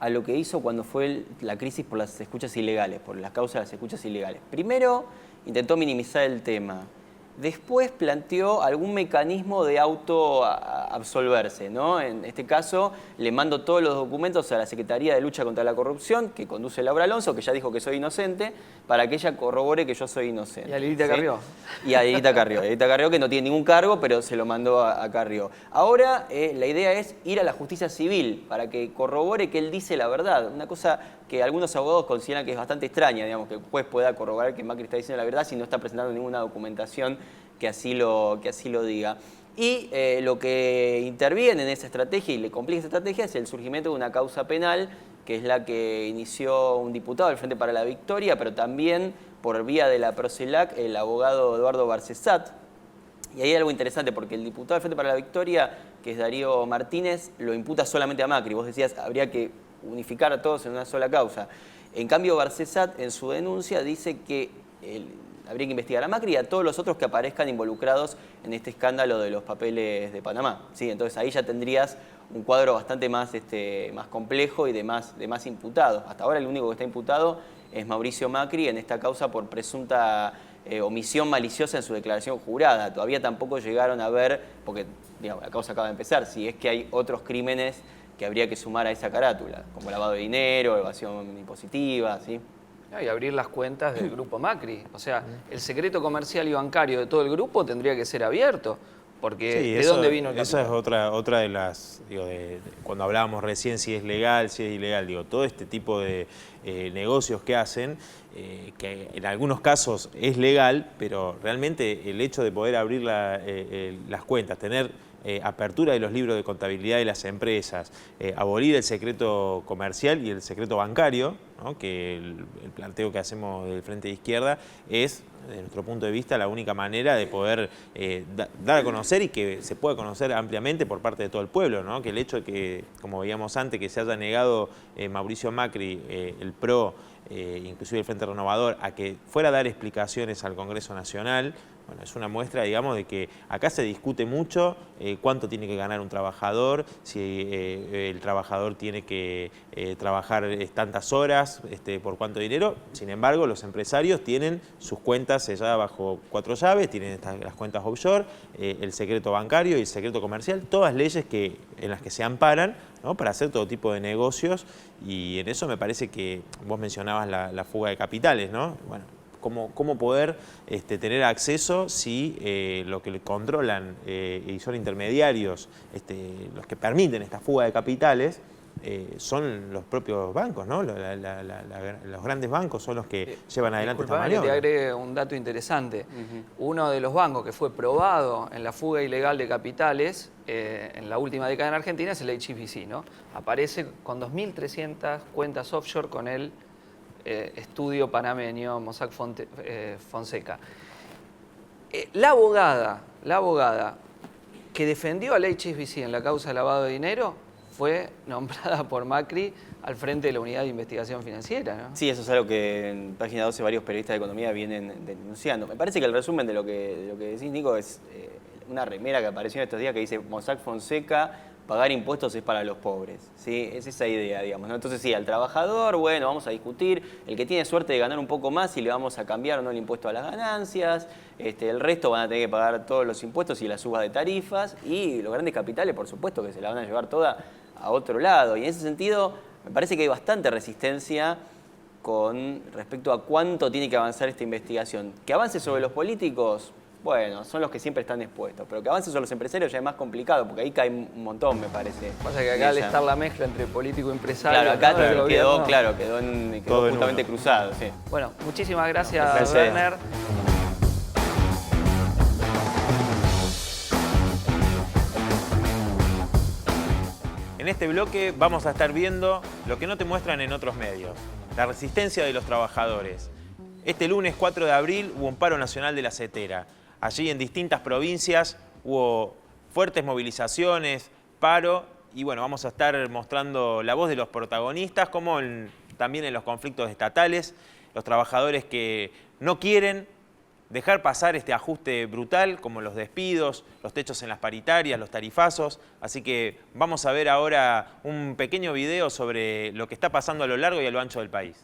a lo que hizo cuando fue la crisis por las escuchas ilegales, por las causas de las escuchas ilegales. Primero intentó minimizar el tema. Después planteó algún mecanismo de autoabsolverse, ¿no? En este caso, le mando todos los documentos a la Secretaría de Lucha contra la Corrupción, que conduce Laura Alonso, que ya dijo que soy inocente, para que ella corrobore que yo soy inocente. Y a Lilita Carrió. Y a Lilita Carrió. Lilita Carrió, que no tiene ningún cargo, pero se lo mandó a Carrió. Ahora, la idea es ir a la justicia civil para que corrobore que él dice la verdad. Una cosa que algunos abogados consideran que es bastante extraña, digamos, que el juez pueda corroborar que Macri está diciendo la verdad si no está presentando ninguna documentación que así lo diga. Y lo que interviene en esa estrategia y le complica esa estrategia es el surgimiento de una causa penal, que es la que inició un diputado del Frente para la Victoria, pero también por vía de la Procelac, el abogado Eduardo Barcesat. Y ahí hay algo interesante, porque el diputado del Frente para la Victoria, que es Darío Martínez, lo imputa solamente a Macri. Vos decías, habría que unificar a todos en una sola causa. En cambio, Barcesat, en su denuncia, dice que habría que investigar a Macri y a todos los otros que aparezcan involucrados en este escándalo de los papeles de Panamá. ¿Sí? Entonces ahí ya tendrías un cuadro bastante más complejo y de más imputados. Hasta ahora el único que está imputado es Mauricio Macri en esta causa por presunta omisión maliciosa en su declaración jurada. Todavía tampoco llegaron a ver, porque digamos, la causa acaba de empezar, si es que hay otros crímenes que habría que sumar a esa carátula, como lavado de dinero, evasión impositiva, ¿sí? Y abrir las cuentas del grupo Macri. O sea, el secreto comercial y bancario de todo el grupo tendría que ser abierto. Porque sí, ¿de dónde vino el capital? Esa es otra de las, digo, cuando hablábamos recién si es legal, si es ilegal, digo, todo este tipo de negocios que hacen, que en algunos casos es legal, pero realmente el hecho de poder abrir las cuentas, tener apertura de los libros de contabilidad de las empresas, abolir el secreto comercial y el secreto bancario, ¿no? Que el planteo que hacemos del Frente de Izquierda es, desde nuestro punto de vista, la única manera de poder dar a conocer y que se pueda conocer ampliamente por parte de todo el pueblo, ¿no? Que el hecho de que, como veíamos antes, que se haya negado Mauricio Macri, el PRO, inclusive el Frente Renovador, a que fuera a dar explicaciones al Congreso Nacional, bueno, es una muestra, digamos, de que acá se discute mucho cuánto tiene que ganar un trabajador, si el trabajador tiene que trabajar tantas horas, por cuánto dinero. Sin embargo, los empresarios tienen sus cuentas selladas bajo 4 llaves, tienen las cuentas offshore, el secreto bancario y el secreto comercial, todas leyes en las que se amparan, ¿no? Para hacer todo tipo de negocios, y en eso me parece que vos mencionabas la fuga de capitales, ¿no? Bueno, ¿cómo poder tener acceso si lo que le controlan y son intermediarios, los que permiten esta fuga de capitales, son los propios bancos, ¿no? Los grandes bancos son los que llevan adelante esta maniobra. Te agregue un dato interesante. Uno de los bancos que fue probado en la fuga ilegal de capitales en la última década en Argentina es el HSBC, ¿no? Aparece con 2.300 cuentas offshore con el estudio panameño Mossack Fonseca. La abogada que defendió al HSBC en la causa de lavado de dinero fue nombrada por Macri al frente de la Unidad de Investigación Financiera, ¿no? Sí, eso es algo que en Página 12 varios periodistas de economía vienen denunciando. Me parece que el resumen de lo que decís, Nico, es una remera que apareció en estos días que dice Mossack Fonseca, pagar impuestos es para los pobres, ¿sí? Es esa idea, digamos, ¿no? Entonces, sí, al trabajador, bueno, vamos a discutir, el que tiene suerte de ganar un poco más, si le vamos a cambiar o no el impuesto a las ganancias, el resto van a tener que pagar todos los impuestos y las subas de tarifas, y los grandes capitales, por supuesto, que se la van a llevar toda a otro lado. Y en ese sentido, me parece que hay bastante resistencia con respecto a cuánto tiene que avanzar esta investigación. Que avance sobre los políticos, bueno, son los que siempre están expuestos, pero que avance sobre los empresarios ya es más complicado, porque ahí cae un montón, me parece. Pasa que acá al estar la mezcla entre político y empresario... Claro, acá ¿no? quedó justamente cruzado, sí. Bueno, muchísimas gracias, Werner. En este bloque vamos a estar viendo lo que no te muestran en otros medios, la resistencia de los trabajadores. Este lunes 4 de abril hubo un paro nacional de la CETERA. Allí en distintas provincias hubo fuertes movilizaciones, paro, y bueno, vamos a estar mostrando la voz de los protagonistas, como también en los conflictos estatales, los trabajadores que no quieren dejar pasar este ajuste brutal, como los despidos, los techos en las paritarias, los tarifazos. Así que vamos a ver ahora un pequeño video sobre lo que está pasando a lo largo y a lo ancho del país.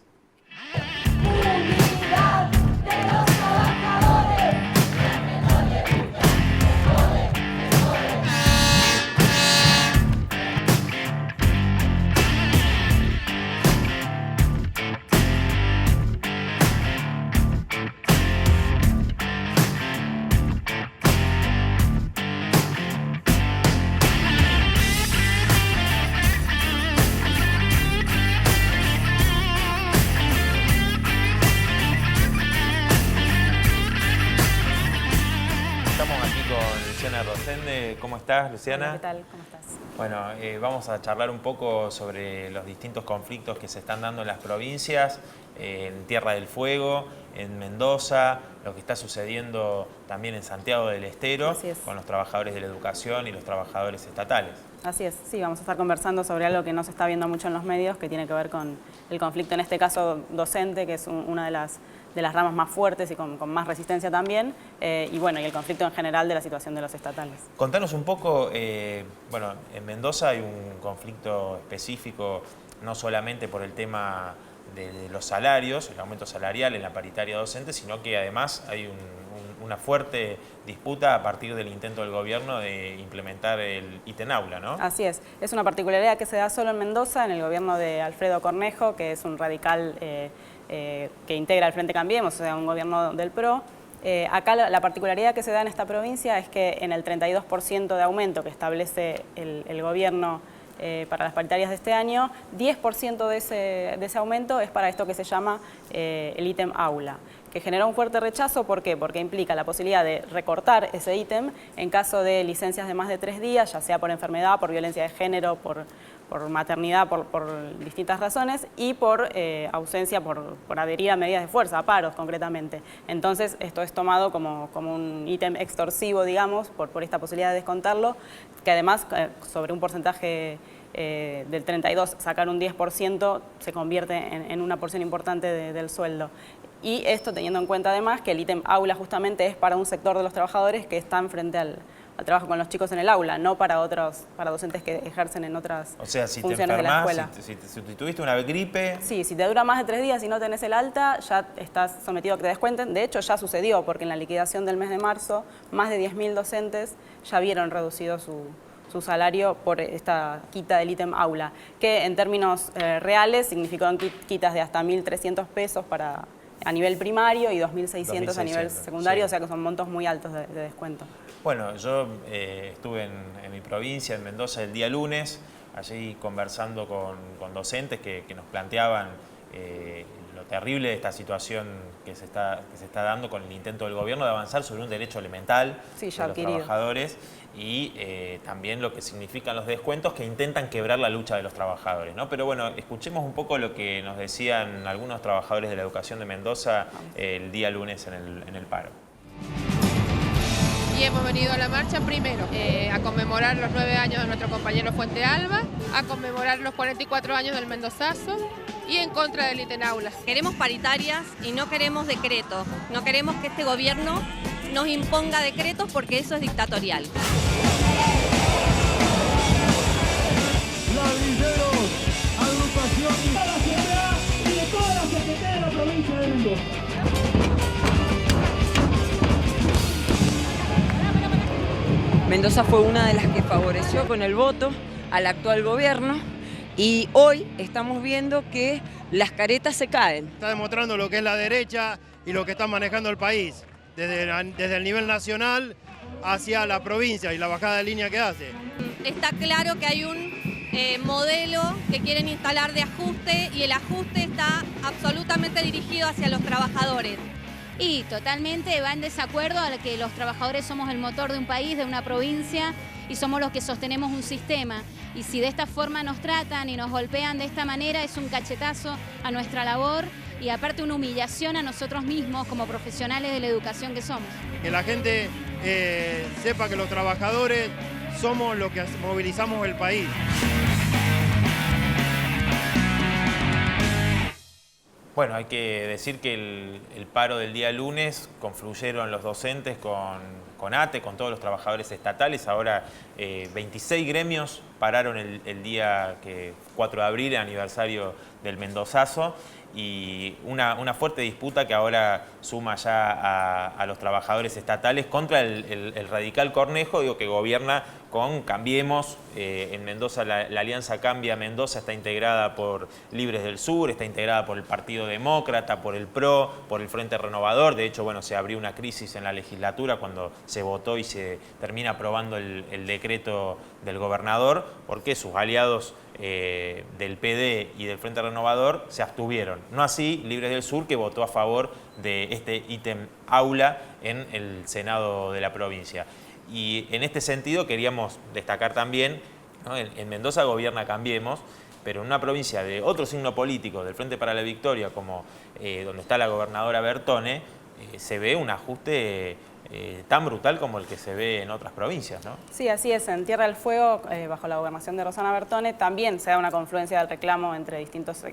¿Cómo estás, Luciana? Hola, ¿qué tal? ¿Cómo estás? Bueno, vamos a charlar un poco sobre los distintos conflictos que se están dando en las provincias, en Tierra del Fuego, en Mendoza, lo que está sucediendo también en Santiago del Estero, con los trabajadores de la educación y los trabajadores estatales. Así es, sí, vamos a estar conversando sobre algo que no se está viendo mucho en los medios, que tiene que ver con el conflicto, en este caso docente, que es una de las ramas más fuertes y con más resistencia también, y bueno, y el conflicto en general de la situación de los estatales. Contanos un poco, bueno, en Mendoza hay un conflicto específico, no solamente por el tema de los salarios, el aumento salarial en la paritaria docente, sino que además hay una fuerte disputa a partir del intento del gobierno de implementar el ítem aula, ¿no? Así es una particularidad que se da solo en Mendoza, en el gobierno de Alfredo Cornejo, que es un radical que integra el Frente Cambiemos, o sea, un gobierno del PRO. Acá la particularidad que se da en esta provincia es que en el 32% de aumento que establece el gobierno para las paritarias de este año, 10% de ese aumento es para esto que se llama el ítem aula, que generó un fuerte rechazo. ¿Por qué? Porque implica la posibilidad de recortar ese ítem en caso de licencias de más de 3 días, ya sea por enfermedad, por violencia de género, por maternidad, por distintas razones, y por ausencia, por adherir a medidas de fuerza, a paros concretamente. Entonces, esto es tomado como un ítem extorsivo, digamos, por esta posibilidad de descontarlo, que además, sobre un porcentaje del 32, sacar un 10% se convierte en una porción importante del sueldo. Y esto teniendo en cuenta además que el ítem aula justamente es para un sector de los trabajadores que están frente al trabajo con los chicos en el aula, no para docentes que ejercen en otras funciones de la escuela. Si tuviste una gripe... Sí, si te dura más de 3 días y no tenés el alta, ya estás sometido a que te descuenten. De hecho, ya sucedió, porque en la liquidación del mes de marzo, más de 10.000 docentes ya vieron reducido su salario por esta quita del ítem aula, que en términos reales significaron quitas de hasta 1.300 pesos a nivel primario y 2.600 a nivel secundario, sí. O sea que son montos muy altos de descuento. Bueno, yo estuve en mi provincia, en Mendoza, el día lunes, allí conversando con docentes que nos planteaban lo terrible de esta situación que se está dando con el intento del gobierno de avanzar sobre un derecho elemental de los trabajadores y también lo que significan los descuentos que intentan quebrar la lucha de los trabajadores, ¿no? Pero bueno, escuchemos un poco lo que nos decían algunos trabajadores de la educación de Mendoza el día lunes en el paro. Y hemos venido a la marcha primero a conmemorar los 9 años de nuestro compañero Fuente Alba, a conmemorar los 44 años del Mendozazo y en contra del ítem aula. Queremos paritarias y no queremos decretos. No queremos que este gobierno nos imponga decretos porque eso es dictatorial. Ladrilleros, agrupación de la sociedad y de toda la sociedad de la provincia de Mendoza. Mendoza fue una de las que favoreció con el voto al actual gobierno y hoy estamos viendo que las caretas se caen. Está demostrando lo que es la derecha y lo que está manejando el país, desde el nivel nacional hacia la provincia y la bajada de línea que hace. Está claro que hay un modelo que quieren instalar de ajuste y el ajuste está absolutamente dirigido hacia los trabajadores. Y totalmente va en desacuerdo a que los trabajadores somos el motor de un país, de una provincia y somos los que sostenemos un sistema. Y si de esta forma nos tratan y nos golpean de esta manera es un cachetazo a nuestra labor y aparte una humillación a nosotros mismos como profesionales de la educación que somos. Que la gente sepa que los trabajadores somos los que movilizamos el país. Bueno, hay que decir que el paro del día lunes confluyeron los docentes con ATE, con todos los trabajadores estatales. Ahora 26 gremios pararon el día 4 de abril, el aniversario del Mendozazo, y una fuerte disputa que ahora suma ya a los trabajadores estatales contra el radical Cornejo, digo, que gobierna con Cambiemos. En Mendoza la Alianza Cambia Mendoza está integrada por Libres del Sur, está integrada por el Partido Demócrata, por el PRO, por el Frente Renovador. De hecho, bueno, se abrió una crisis en la legislatura cuando se votó y se termina aprobando el decreto del gobernador, porque sus aliados del PD y del Frente Renovador se abstuvieron. No así Libres del Sur, que votó a favor de este ítem aula en el Senado de la provincia. Y en este sentido queríamos destacar también, ¿no? En Mendoza gobierna Cambiemos, pero en una provincia de otro signo político, del Frente para la Victoria, como donde está la gobernadora Bertone, se ve un ajuste tan brutal como el que se ve en otras provincias, ¿no? Sí, así es. En Tierra del Fuego, bajo la gobernación de Rosana Bertone, también se da una confluencia del reclamo entre distintos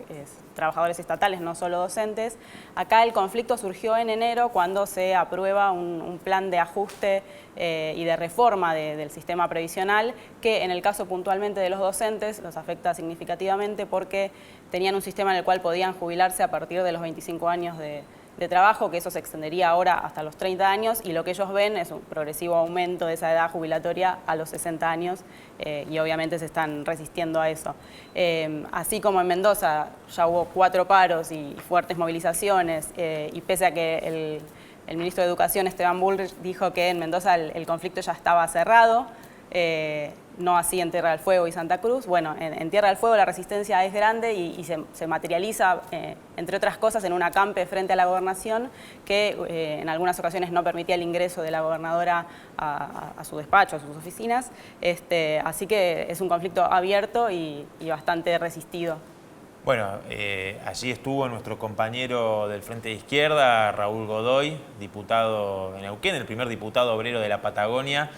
trabajadores estatales, no solo docentes. Acá el conflicto surgió en enero cuando se aprueba un plan de ajuste y de reforma del sistema previsional que en el caso puntualmente de los docentes los afecta significativamente porque tenían un sistema en el cual podían jubilarse a partir de los 25 años de trabajo, que eso se extendería ahora hasta los 30 años y lo que ellos ven es un progresivo aumento de esa edad jubilatoria a los 60 años y obviamente se están resistiendo a eso. Así como en Mendoza ya hubo 4 paros y fuertes movilizaciones y pese a que el ministro de Educación, Esteban Bullrich, dijo que en Mendoza el conflicto ya estaba cerrado, no así en Tierra del Fuego y Santa Cruz. Bueno, en Tierra del Fuego la resistencia es grande y se materializa, entre otras cosas, en un acampe frente a la gobernación que en algunas ocasiones no permitía el ingreso de la gobernadora a su despacho, a sus oficinas. Así que es un conflicto abierto y bastante resistido. Bueno, allí estuvo nuestro compañero del Frente de Izquierda, Raúl Godoy, diputado en Neuquén, el primer diputado obrero de la Patagonia.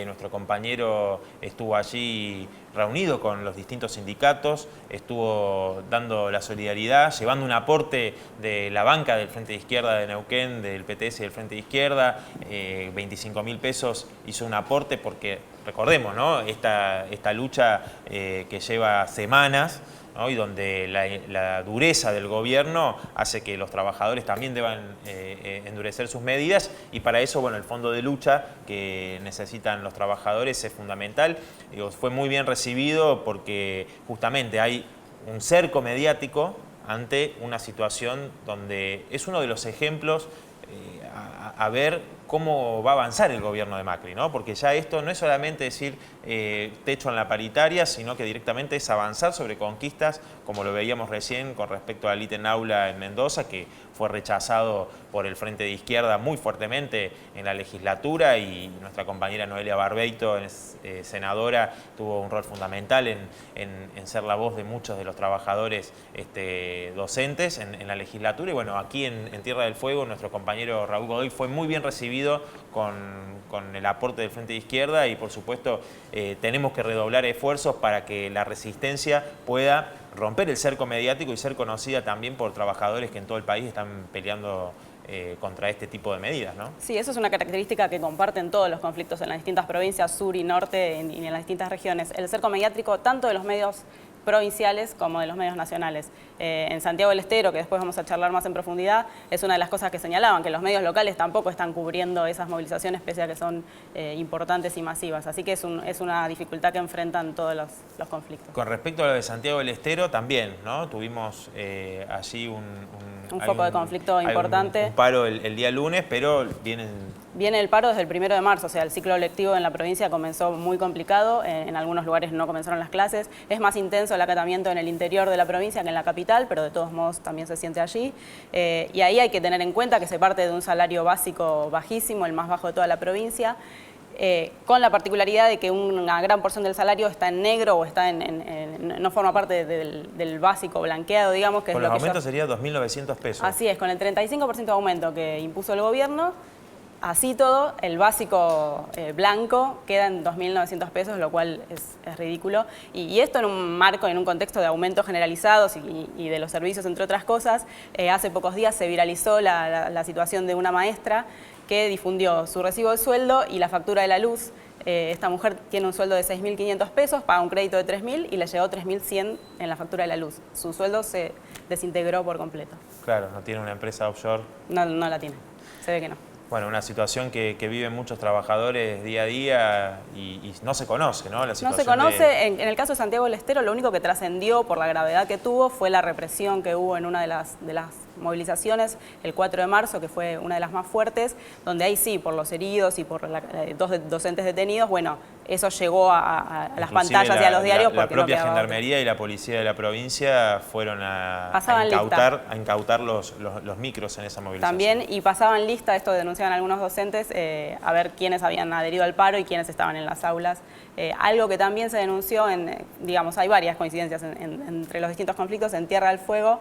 Nuestro compañero estuvo allí reunido con los distintos sindicatos, estuvo dando la solidaridad, llevando un aporte de la banca del Frente de Izquierda de Neuquén, del PTS y del Frente de Izquierda, 25.000 pesos hizo un aporte porque, recordemos, ¿no?, esta lucha que lleva semanas, ¿no?, y donde la dureza del gobierno hace que los trabajadores también deban endurecer sus medidas y para eso, bueno, el fondo de lucha que necesitan los trabajadores es fundamental. Digo, fue muy bien recibido porque justamente hay un cerco mediático ante una situación donde es uno de los ejemplos a ver cómo va a avanzar el gobierno de Macri, ¿no? Porque ya esto no es solamente decir techo en la paritaria, sino que directamente es avanzar sobre conquistas, como lo veíamos recién con respecto al ítem aula en Mendoza, que fue rechazado por el Frente de Izquierda muy fuertemente en la legislatura y nuestra compañera Noelia Barbeito, senadora, tuvo un rol fundamental en ser la voz de muchos de los trabajadores docentes en la legislatura. Y bueno, aquí en Tierra del Fuego nuestro compañero Raúl Godoy fue muy bien recibido con el aporte del Frente de Izquierda y por supuesto tenemos que redoblar esfuerzos para que la resistencia pueda romper el cerco mediático y ser conocida también por trabajadores que en todo el país están peleando contra este tipo de medidas, ¿no? Sí, eso es una característica que comparten todos los conflictos en las distintas provincias, sur y norte, y en las distintas regiones. El cerco mediático tanto de los medios provinciales como de los medios nacionales. En Santiago del Estero, que después vamos a charlar más en profundidad, es una de las cosas que señalaban, que los medios locales tampoco están cubriendo esas movilizaciones pese a que son importantes y masivas. Así que es una dificultad que enfrentan todos los conflictos. Con respecto a lo de Santiago del Estero también, ¿no? Tuvimos allí un foco de conflicto importante. Un paro el día lunes, pero Viene el paro desde el 1 de marzo, o sea, el ciclo lectivo en la provincia comenzó muy complicado, en algunos lugares no comenzaron las clases, es más intenso el acatamiento en el interior de la provincia que en la capital, pero de todos modos también se siente allí, y ahí hay que tener en cuenta que se parte de un salario básico bajísimo, el más bajo de toda la provincia, con la particularidad de que una gran porción del salario está en negro o está no forma parte del básico blanqueado, digamos. Que con los aumentos sería 2.900 pesos. Así es, con el 35% de aumento que impuso el gobierno, así todo, el básico blanco queda en 2.900 pesos, lo cual es ridículo. Y esto en un marco, en un contexto de aumentos generalizados y de los servicios, entre otras cosas. Hace pocos días se viralizó la situación de una maestra que difundió su recibo de sueldo y la factura de la luz. Esta mujer tiene un sueldo de 6.500 pesos, paga un crédito de 3.000 y le llegó 3.100 en la factura de la luz. Su sueldo se desintegró por completo. Claro, no tiene una empresa offshore. No la tiene, se ve que no. Bueno, una situación que viven muchos trabajadores día a día y no se conoce, ¿no? La situación no se conoce. En el caso de Santiago del Estero, lo único que trascendió por la gravedad que tuvo fue la represión que hubo en una de las movilizaciones, el 4 de marzo, que fue una de las más fuertes, donde ahí sí, por los heridos y por dos docentes detenidos, bueno, eso llegó a las pantallas y a los diarios. La propia Gendarmería y la Policía de la provincia fueron a incautar los micros en esa movilización. También, y pasaban lista, esto denunciaban algunos docentes, a ver quiénes habían adherido al paro y quiénes estaban en las aulas. Algo que también se denunció, digamos, hay varias coincidencias entre los distintos conflictos. En Tierra del Fuego,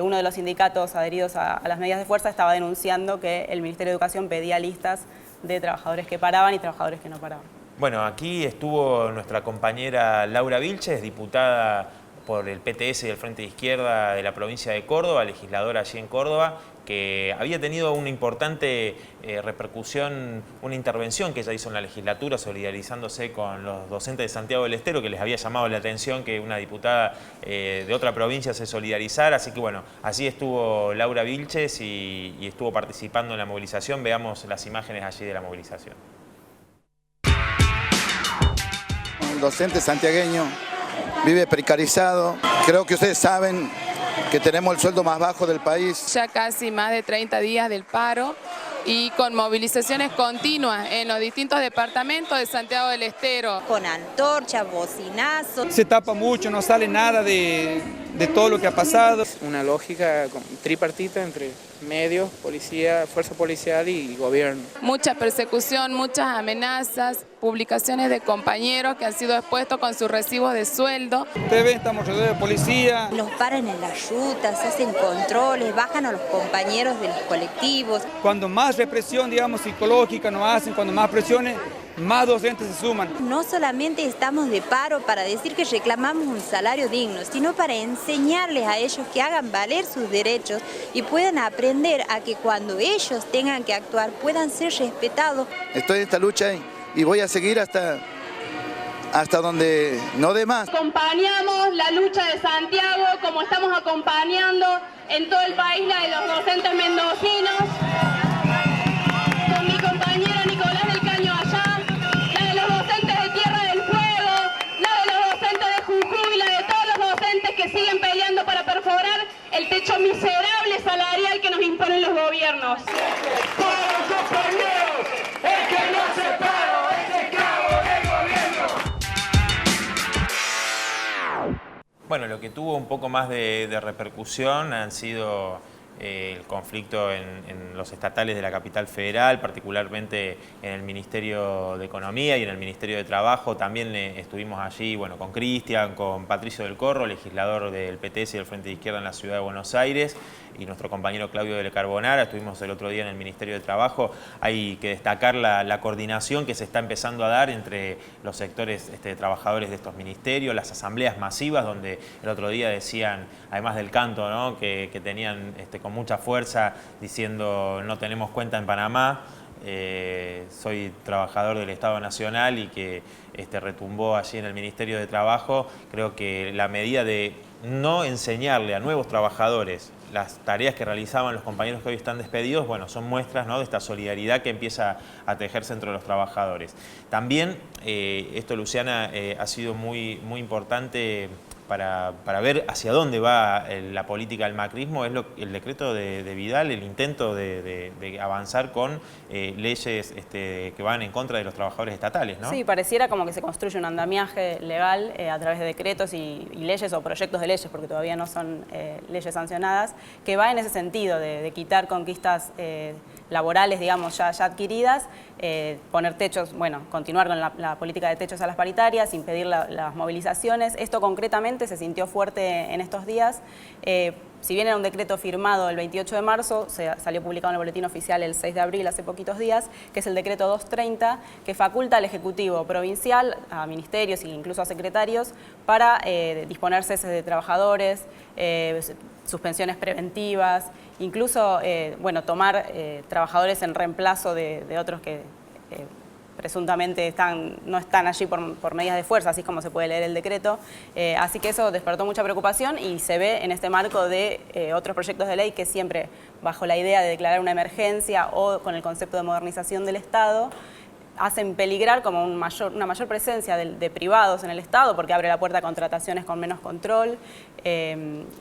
uno de los sindicatos adheridos a las medidas de fuerza estaba denunciando que el Ministerio de Educación pedía listas de trabajadores que paraban y trabajadores que no paraban. Bueno, aquí estuvo nuestra compañera Laura Vilches, diputada por el PTS y el Frente de Izquierda de la provincia de Córdoba, legisladora allí en Córdoba, que había tenido una importante repercusión, una intervención que ella hizo en la legislatura solidarizándose con los docentes de Santiago del Estero, que les había llamado la atención que una diputada de otra provincia se solidarizara. Así que bueno, allí estuvo Laura Vilches y estuvo participando en la movilización. Veamos las imágenes allí de la movilización. Un docente santiagueño vive precarizado. Creo que ustedes saben que tenemos el sueldo más bajo del país. Ya casi más de 30 días del paro y con movilizaciones continuas en los distintos departamentos de Santiago del Estero. Con antorchas, bocinazos. Se tapa mucho, no sale nada de todo lo que ha pasado. Una lógica tripartita entre medios, policía, fuerza policial y gobierno. Mucha persecución, muchas amenazas, publicaciones de compañeros que han sido expuestos con sus recibos de sueldo. Ustedes ven, estamos rodeados de policía. Nos paran en las rutas, hacen controles, bajan a los compañeros de los colectivos. Cuando más represión, digamos, psicológica nos hacen, cuando más presiones, más docentes se suman. No solamente estamos de paro para decir que reclamamos un salario digno, sino para enseñarles a ellos que hagan valer sus derechos y puedan aprender a que cuando ellos tengan que actuar puedan ser respetados. Estoy en esta lucha y voy a seguir hasta donde no dé más. Acompañamos la lucha de Santiago como estamos acompañando en todo el país la de los docentes mendocinos. Con mi compañera Nicolás del Caño allá, la de los docentes de Tierra del Fuego, la de los docentes de Jujuy, la de todos los docentes que siguen peleando para perforar el techo miserable salarial que nos imponen los gobiernos. ¡Para los compañeros! ¡El que no hace paro es esclavo del gobierno! Bueno, lo que tuvo un poco más de repercusión han sido el conflicto en los estatales de la capital federal, particularmente en el Ministerio de Economía y en el Ministerio de Trabajo. También estuvimos allí, bueno, con Cristian, con Patricio del Corro, legislador del PTS y del Frente de Izquierda en la Ciudad de Buenos Aires, y nuestro compañero Claudio de Carbonara. Estuvimos el otro día en el Ministerio de Trabajo. Hay que destacar la coordinación que se está empezando a dar entre los sectores de trabajadores de estos ministerios, las asambleas masivas, donde el otro día decían, además del canto, ¿no?, que tenían con mucha fuerza diciendo no tenemos cuenta en Panamá, soy trabajador del Estado Nacional, y que retumbó allí en el Ministerio de Trabajo. Creo que la medida de no enseñarle a nuevos trabajadores las tareas que realizaban los compañeros que hoy están despedidos, bueno, son muestras, ¿no?, de esta solidaridad que empieza a tejerse entre los trabajadores. También esto, Luciana, ha sido muy importante para ver hacia dónde va la política del macrismo. Es el decreto de Vidal, el intento de avanzar con leyes que van en contra de los trabajadores estatales, ¿no? Sí, pareciera como que se construye un andamiaje legal a través de decretos y leyes o proyectos de leyes, porque todavía no son leyes sancionadas, que va en ese sentido de quitar conquistas laborales, digamos, ya adquiridas, poner techos, bueno, continuar con la política de techos a las paritarias, impedir las movilizaciones. Esto concretamente se sintió fuerte en estos días. Si bien era un decreto firmado el 28 de marzo, salió publicado en el Boletín Oficial el 6 de abril, hace poquitos días, que es el decreto 230, que faculta al Ejecutivo Provincial, a ministerios e incluso a secretarios, para disponer ceses de trabajadores, suspensiones preventivas, incluso tomar trabajadores en reemplazo de otros que presuntamente no están allí por medidas de fuerza, así es como se puede leer el decreto. Así que eso despertó mucha preocupación y se ve en este marco de otros proyectos de ley que siempre bajo la idea de declarar una emergencia o con el concepto de modernización del Estado, hacen peligrar como una mayor presencia de privados en el Estado, porque abre la puerta a contrataciones con menos control,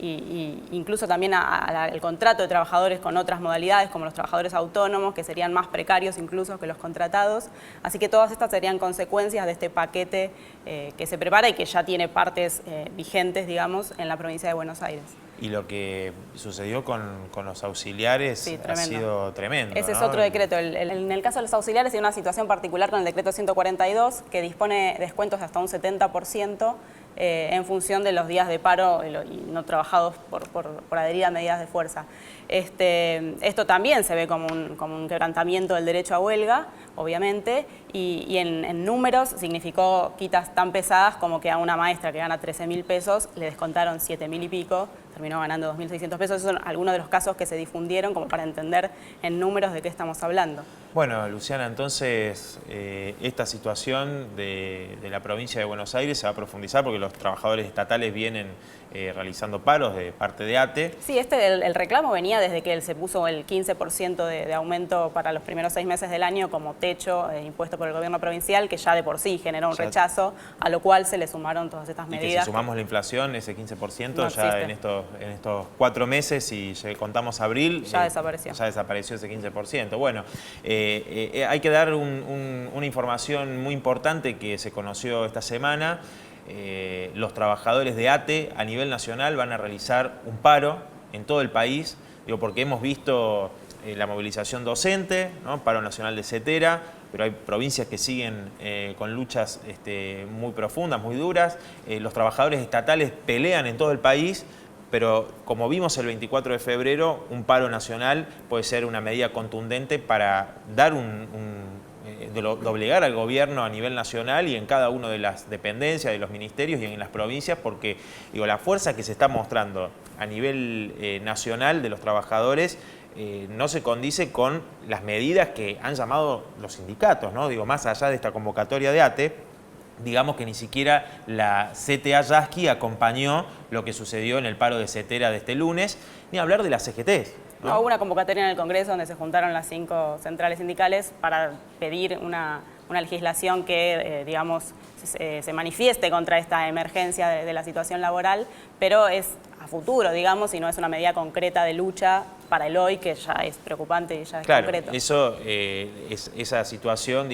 incluso también al contrato de trabajadores con otras modalidades, como los trabajadores autónomos, que serían más precarios incluso que los contratados. Así que todas estas serían consecuencias de este paquete que se prepara y que ya tiene partes vigentes, digamos, en la provincia de Buenos Aires. Y lo que sucedió con los auxiliares, sí, ha sido tremendo. Ese, ¿no?, es otro decreto. En el caso de los auxiliares hay una situación particular con el decreto 142 que dispone descuentos hasta un 70% en función de los días de paro y no trabajados por adherir a medidas de fuerza. Esto también se ve como un quebrantamiento del derecho a huelga, obviamente, y en números significó quitas tan pesadas como que a una maestra que gana 13.000 pesos le descontaron 7.000 y pico, terminó ganando 2.600 pesos. Esos son algunos de los casos que se difundieron como para entender en números de qué estamos hablando. Bueno, Luciana, entonces esta situación de la provincia de Buenos Aires se va a profundizar porque los trabajadores estatales vienen realizando paros de parte de ATE. Sí, el reclamo venía desde que se puso el 15% de aumento para los primeros 6 meses del año como techo impuesto por el gobierno provincial, que ya de por sí generó un rechazo, a lo cual se le sumaron todas estas medidas. Y que si sumamos la inflación, ese 15% no ya en estos 4 meses, y contamos abril, ya desapareció. Ya desapareció ese 15%. Bueno, hay que dar una información muy importante que se conoció esta semana. Los trabajadores de ATE a nivel nacional van a realizar un paro en todo el país, porque hemos visto la movilización docente, ¿no? Paro nacional de CETERA, pero hay provincias que siguen con luchas muy profundas, muy duras. Los trabajadores estatales pelean en todo el país, pero como vimos el 24 de febrero, un paro nacional puede ser una medida contundente para dar de obligar al gobierno a nivel nacional y en cada una de las dependencias, de los ministerios y en las provincias, porque la fuerza que se está mostrando a nivel nacional de los trabajadores no se condice con las medidas que han llamado los sindicatos, ¿no? Más allá de esta convocatoria de ATE, digamos que ni siquiera la CTA Yasky acompañó lo que sucedió en el paro de CETERA de este lunes, ni hablar de las CGTs. ¿No? Hubo una convocatoria en el Congreso donde se juntaron las 5 centrales sindicales para pedir una legislación que, se manifieste contra esta emergencia de la situación laboral, pero es a futuro, y no es una medida concreta de lucha para el hoy, que ya es preocupante y ya es concreto. Claro, esa situación,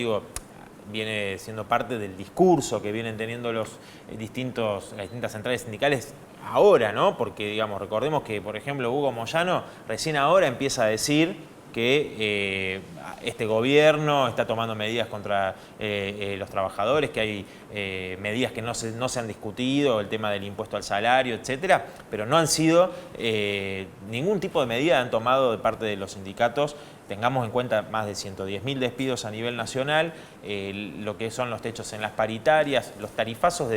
viene siendo parte del discurso que vienen teniendo las distintas centrales sindicales ahora, ¿no? Porque, recordemos que, por ejemplo, Hugo Moyano recién ahora empieza a decir que este gobierno está tomando medidas contra los trabajadores, que hay medidas que no se han discutido, el tema del impuesto al salario, etcétera, pero no han sido ningún tipo de medida han tomado de parte de los sindicatos. Tengamos en cuenta más de 110.000 despidos a nivel nacional, lo que son los techos en las paritarias, los tarifazos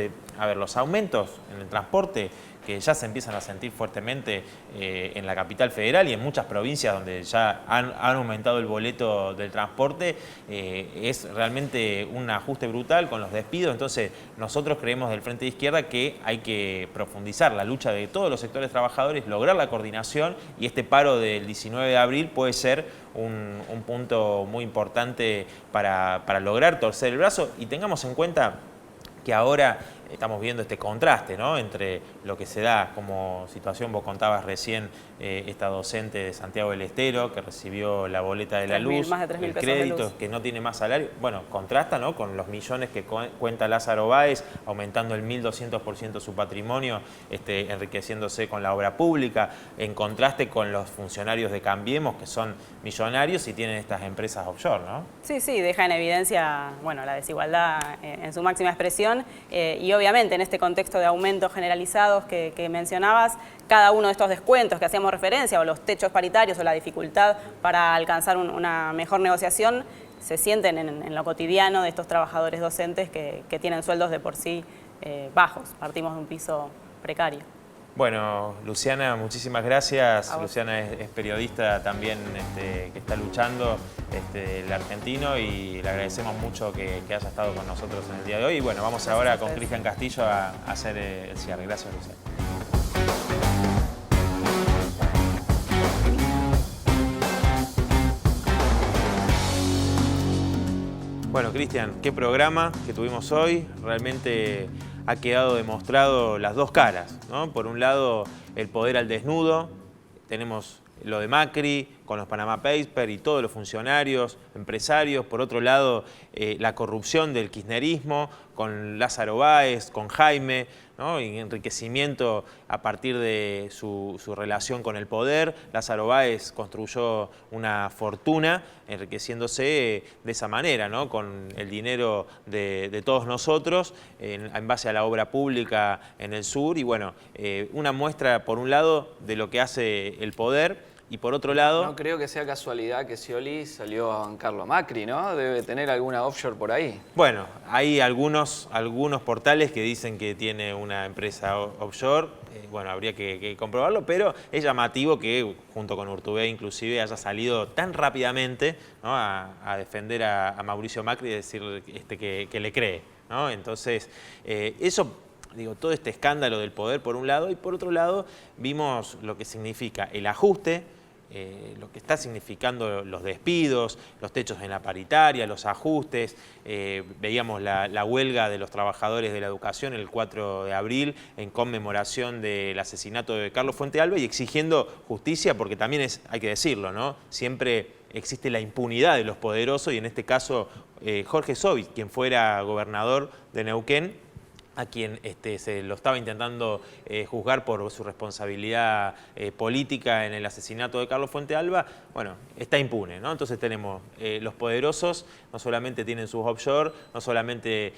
los aumentos en el transporte, que ya se empiezan a sentir fuertemente en la capital federal y en muchas provincias donde ya han aumentado el boleto del transporte. Es realmente un ajuste brutal con los despidos. Entonces, nosotros creemos del Frente de Izquierda que hay que profundizar la lucha de todos los sectores trabajadores, lograr la coordinación, y este paro del 19 de abril puede ser un punto muy importante para lograr torcer el brazo. Y tengamos en cuenta que ahora estamos viendo este contraste, ¿no?, entre lo que se da como situación. Vos contabas recién esta docente de Santiago del Estero que recibió la boleta de la luz, más de 3.000 el pesos crédito, de luz, que no tiene más salario. Bueno, contrasta, ¿no?, con los millones que cuenta Lázaro Báez, aumentando el 1.200% su patrimonio, enriqueciéndose con la obra pública, en contraste con los funcionarios de Cambiemos, que son millonarios y tienen estas empresas offshore, ¿no? Sí, deja en evidencia, la desigualdad en su máxima expresión, y obviamente en este contexto de aumentos generalizados que mencionabas, cada uno de estos descuentos que hacíamos referencia, o los techos paritarios, o la dificultad para alcanzar una mejor negociación, se sienten en lo cotidiano de estos trabajadores docentes que tienen sueldos de por sí bajos. Partimos de un piso precario. Bueno, Luciana, muchísimas gracias. Luciana es periodista también que está luchando el argentino, y le agradecemos mucho que haya estado con nosotros en el día de hoy. Y bueno, vamos ahora con Cristian Castillo a hacer el cierre. Gracias, Luciana. Bueno, Cristian, qué programa que tuvimos hoy. Realmente ha quedado demostrado las dos caras, ¿no? Por un lado, el poder al desnudo. Tenemos lo de Macri con los Panama Papers y todos los funcionarios, empresarios. Por otro lado, la corrupción del kirchnerismo, con Lázaro Báez, con Jaime, ¿no? Y enriquecimiento a partir de su relación con el poder. Lázaro Báez construyó una fortuna enriqueciéndose de esa manera, ¿no? Con el dinero de todos nosotros en base a la obra pública en el sur. Y bueno, una muestra por un lado de lo que hace el poder. Y por otro lado... No creo que sea casualidad que Scioli salió a bancarlo a Macri, ¿no? Debe tener alguna offshore por ahí. Bueno, hay algunos portales que dicen que tiene una empresa offshore. Bueno, habría que comprobarlo, pero es llamativo que junto con Urtubey inclusive haya salido tan rápidamente, ¿no? a defender a Mauricio Macri y decir que le cree, ¿no? Entonces, eso... Digo, todo este escándalo del poder por un lado, y por otro lado vimos lo que significa el ajuste, lo que está significando los despidos, los techos en la paritaria, los ajustes. Veíamos la huelga de los trabajadores de la educación el 4 de abril en conmemoración del asesinato de Carlos Fuentealba y exigiendo justicia, porque también hay que decirlo, ¿no? Siempre existe la impunidad de los poderosos y en este caso Jorge Sovich, quien fuera gobernador de Neuquén, a quien se lo estaba intentando juzgar por su responsabilidad política en el asesinato de Carlos Fuentealba, bueno, está impune, ¿no? Entonces tenemos los poderosos, no solamente tienen sus offshore, no solamente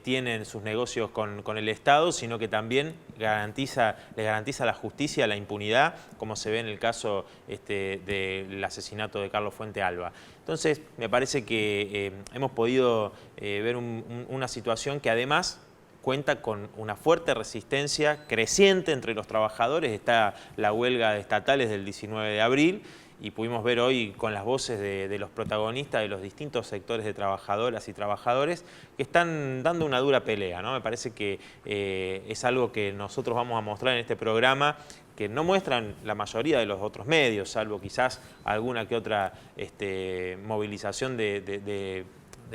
tienen sus negocios con el Estado, sino que también le garantiza la justicia, la impunidad, como se ve en el caso del asesinato de Carlos Fuentealba. Entonces, me parece que hemos podido ver una situación que además cuenta con una fuerte resistencia creciente entre los trabajadores. Está la huelga de estatales del 19 de abril y pudimos ver hoy con las voces de los protagonistas de los distintos sectores de trabajadoras y trabajadores que están dando una dura pelea, ¿no? Me parece que es algo que nosotros vamos a mostrar en este programa, que no muestran la mayoría de los otros medios, salvo quizás alguna que otra movilización de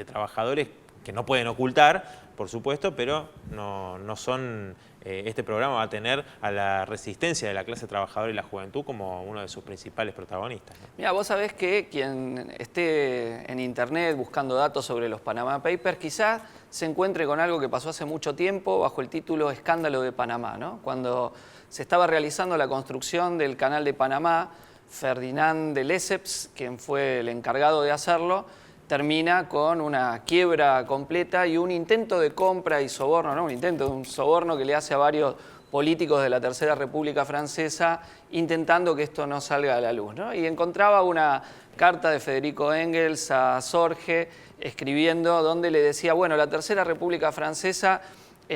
trabajadores que no pueden ocultar, por supuesto, pero no son... Este programa va a tener a la resistencia de la clase trabajadora y la juventud como uno de sus principales protagonistas, ¿no? Mira, vos sabés que quien esté en internet buscando datos sobre los Panama Papers quizás se encuentre con algo que pasó hace mucho tiempo bajo el título Escándalo de Panamá, ¿no? Cuando se estaba realizando la construcción del Canal de Panamá, Ferdinand de Lesseps, quien fue el encargado de hacerlo, termina con una quiebra completa y un intento de compra y soborno, ¿no? Un soborno que le hace a varios políticos de la Tercera República Francesa intentando que esto no salga a la luz, ¿no? Y encontraba una carta de Federico Engels a Sorge escribiendo donde le decía, bueno, la Tercera República Francesa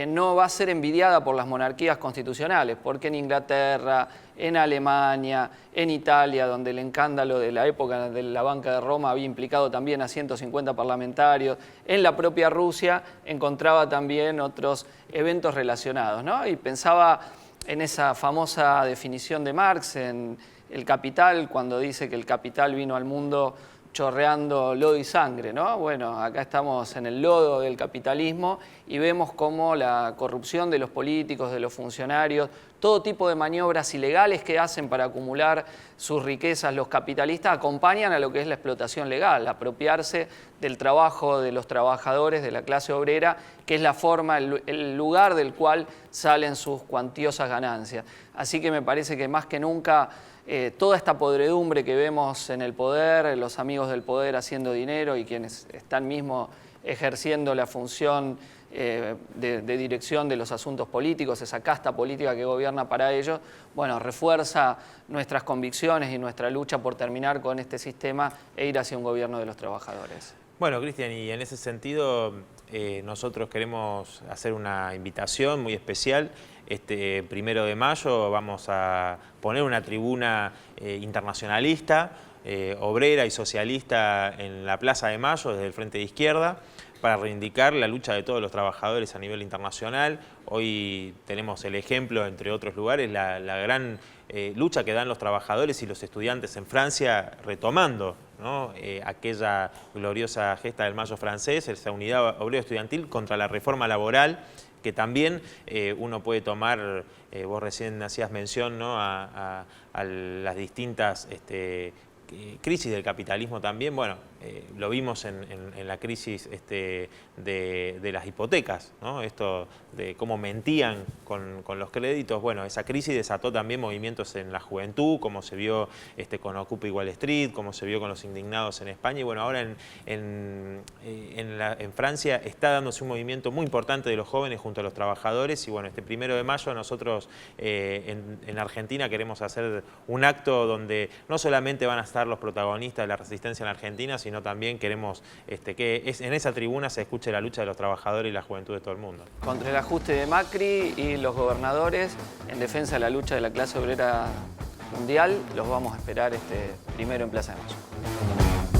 no va a ser envidiada por las monarquías constitucionales, porque en Inglaterra, en Alemania, en Italia, donde el escándalo de la época de la Banca de Roma había implicado también a 150 parlamentarios, en la propia Rusia encontraba también otros eventos relacionados, ¿no? Y pensaba en esa famosa definición de Marx en El Capital, cuando dice que el capital vino al mundo chorreando lodo y sangre, ¿no? Bueno, acá estamos en el lodo del capitalismo y vemos cómo la corrupción de los políticos, de los funcionarios, todo tipo de maniobras ilegales que hacen para acumular sus riquezas los capitalistas acompañan a lo que es la explotación legal, apropiarse del trabajo de los trabajadores de la clase obrera, que es la forma, el lugar del cual salen sus cuantiosas ganancias. Así que me parece que más que nunca toda esta podredumbre que vemos en el poder, los amigos del poder haciendo dinero y quienes están mismo ejerciendo la función de dirección de los asuntos políticos, esa casta política que gobierna para ellos, bueno, refuerza nuestras convicciones y nuestra lucha por terminar con este sistema e ir hacia un gobierno de los trabajadores. Bueno, Cristian, y en ese sentido nosotros queremos hacer una invitación muy especial. Este 1 de mayo vamos a poner una tribuna internacionalista, obrera y socialista en la Plaza de Mayo desde el Frente de Izquierda para reivindicar la lucha de todos los trabajadores a nivel internacional. Hoy tenemos el ejemplo, entre otros lugares, la gran lucha que dan los trabajadores y los estudiantes en Francia retomando, ¿no? Aquella gloriosa gesta del Mayo francés, esa unidad obrera estudiantil contra la reforma laboral, que también uno puede tomar, vos recién hacías mención, ¿no? a las distintas crisis del capitalismo también, bueno, lo vimos en la crisis de las hipotecas, ¿no? Esto de cómo mentían con los créditos. Bueno, esa crisis desató también movimientos en la juventud, como se vio con Occupy Wall Street, como se vio con los indignados en España, y bueno, ahora en Francia está dándose un movimiento muy importante de los jóvenes junto a los trabajadores, y bueno, este 1 de mayo nosotros en Argentina queremos hacer un acto donde no solamente van a estar los protagonistas de la resistencia en Argentina, sino también queremos que en esa tribuna se escuche la lucha de los trabajadores y la juventud de todo el mundo. Contra el ajuste de Macri y los gobernadores, en defensa de la lucha de la clase obrera mundial, los vamos a esperar 1 en Plaza de Mayo.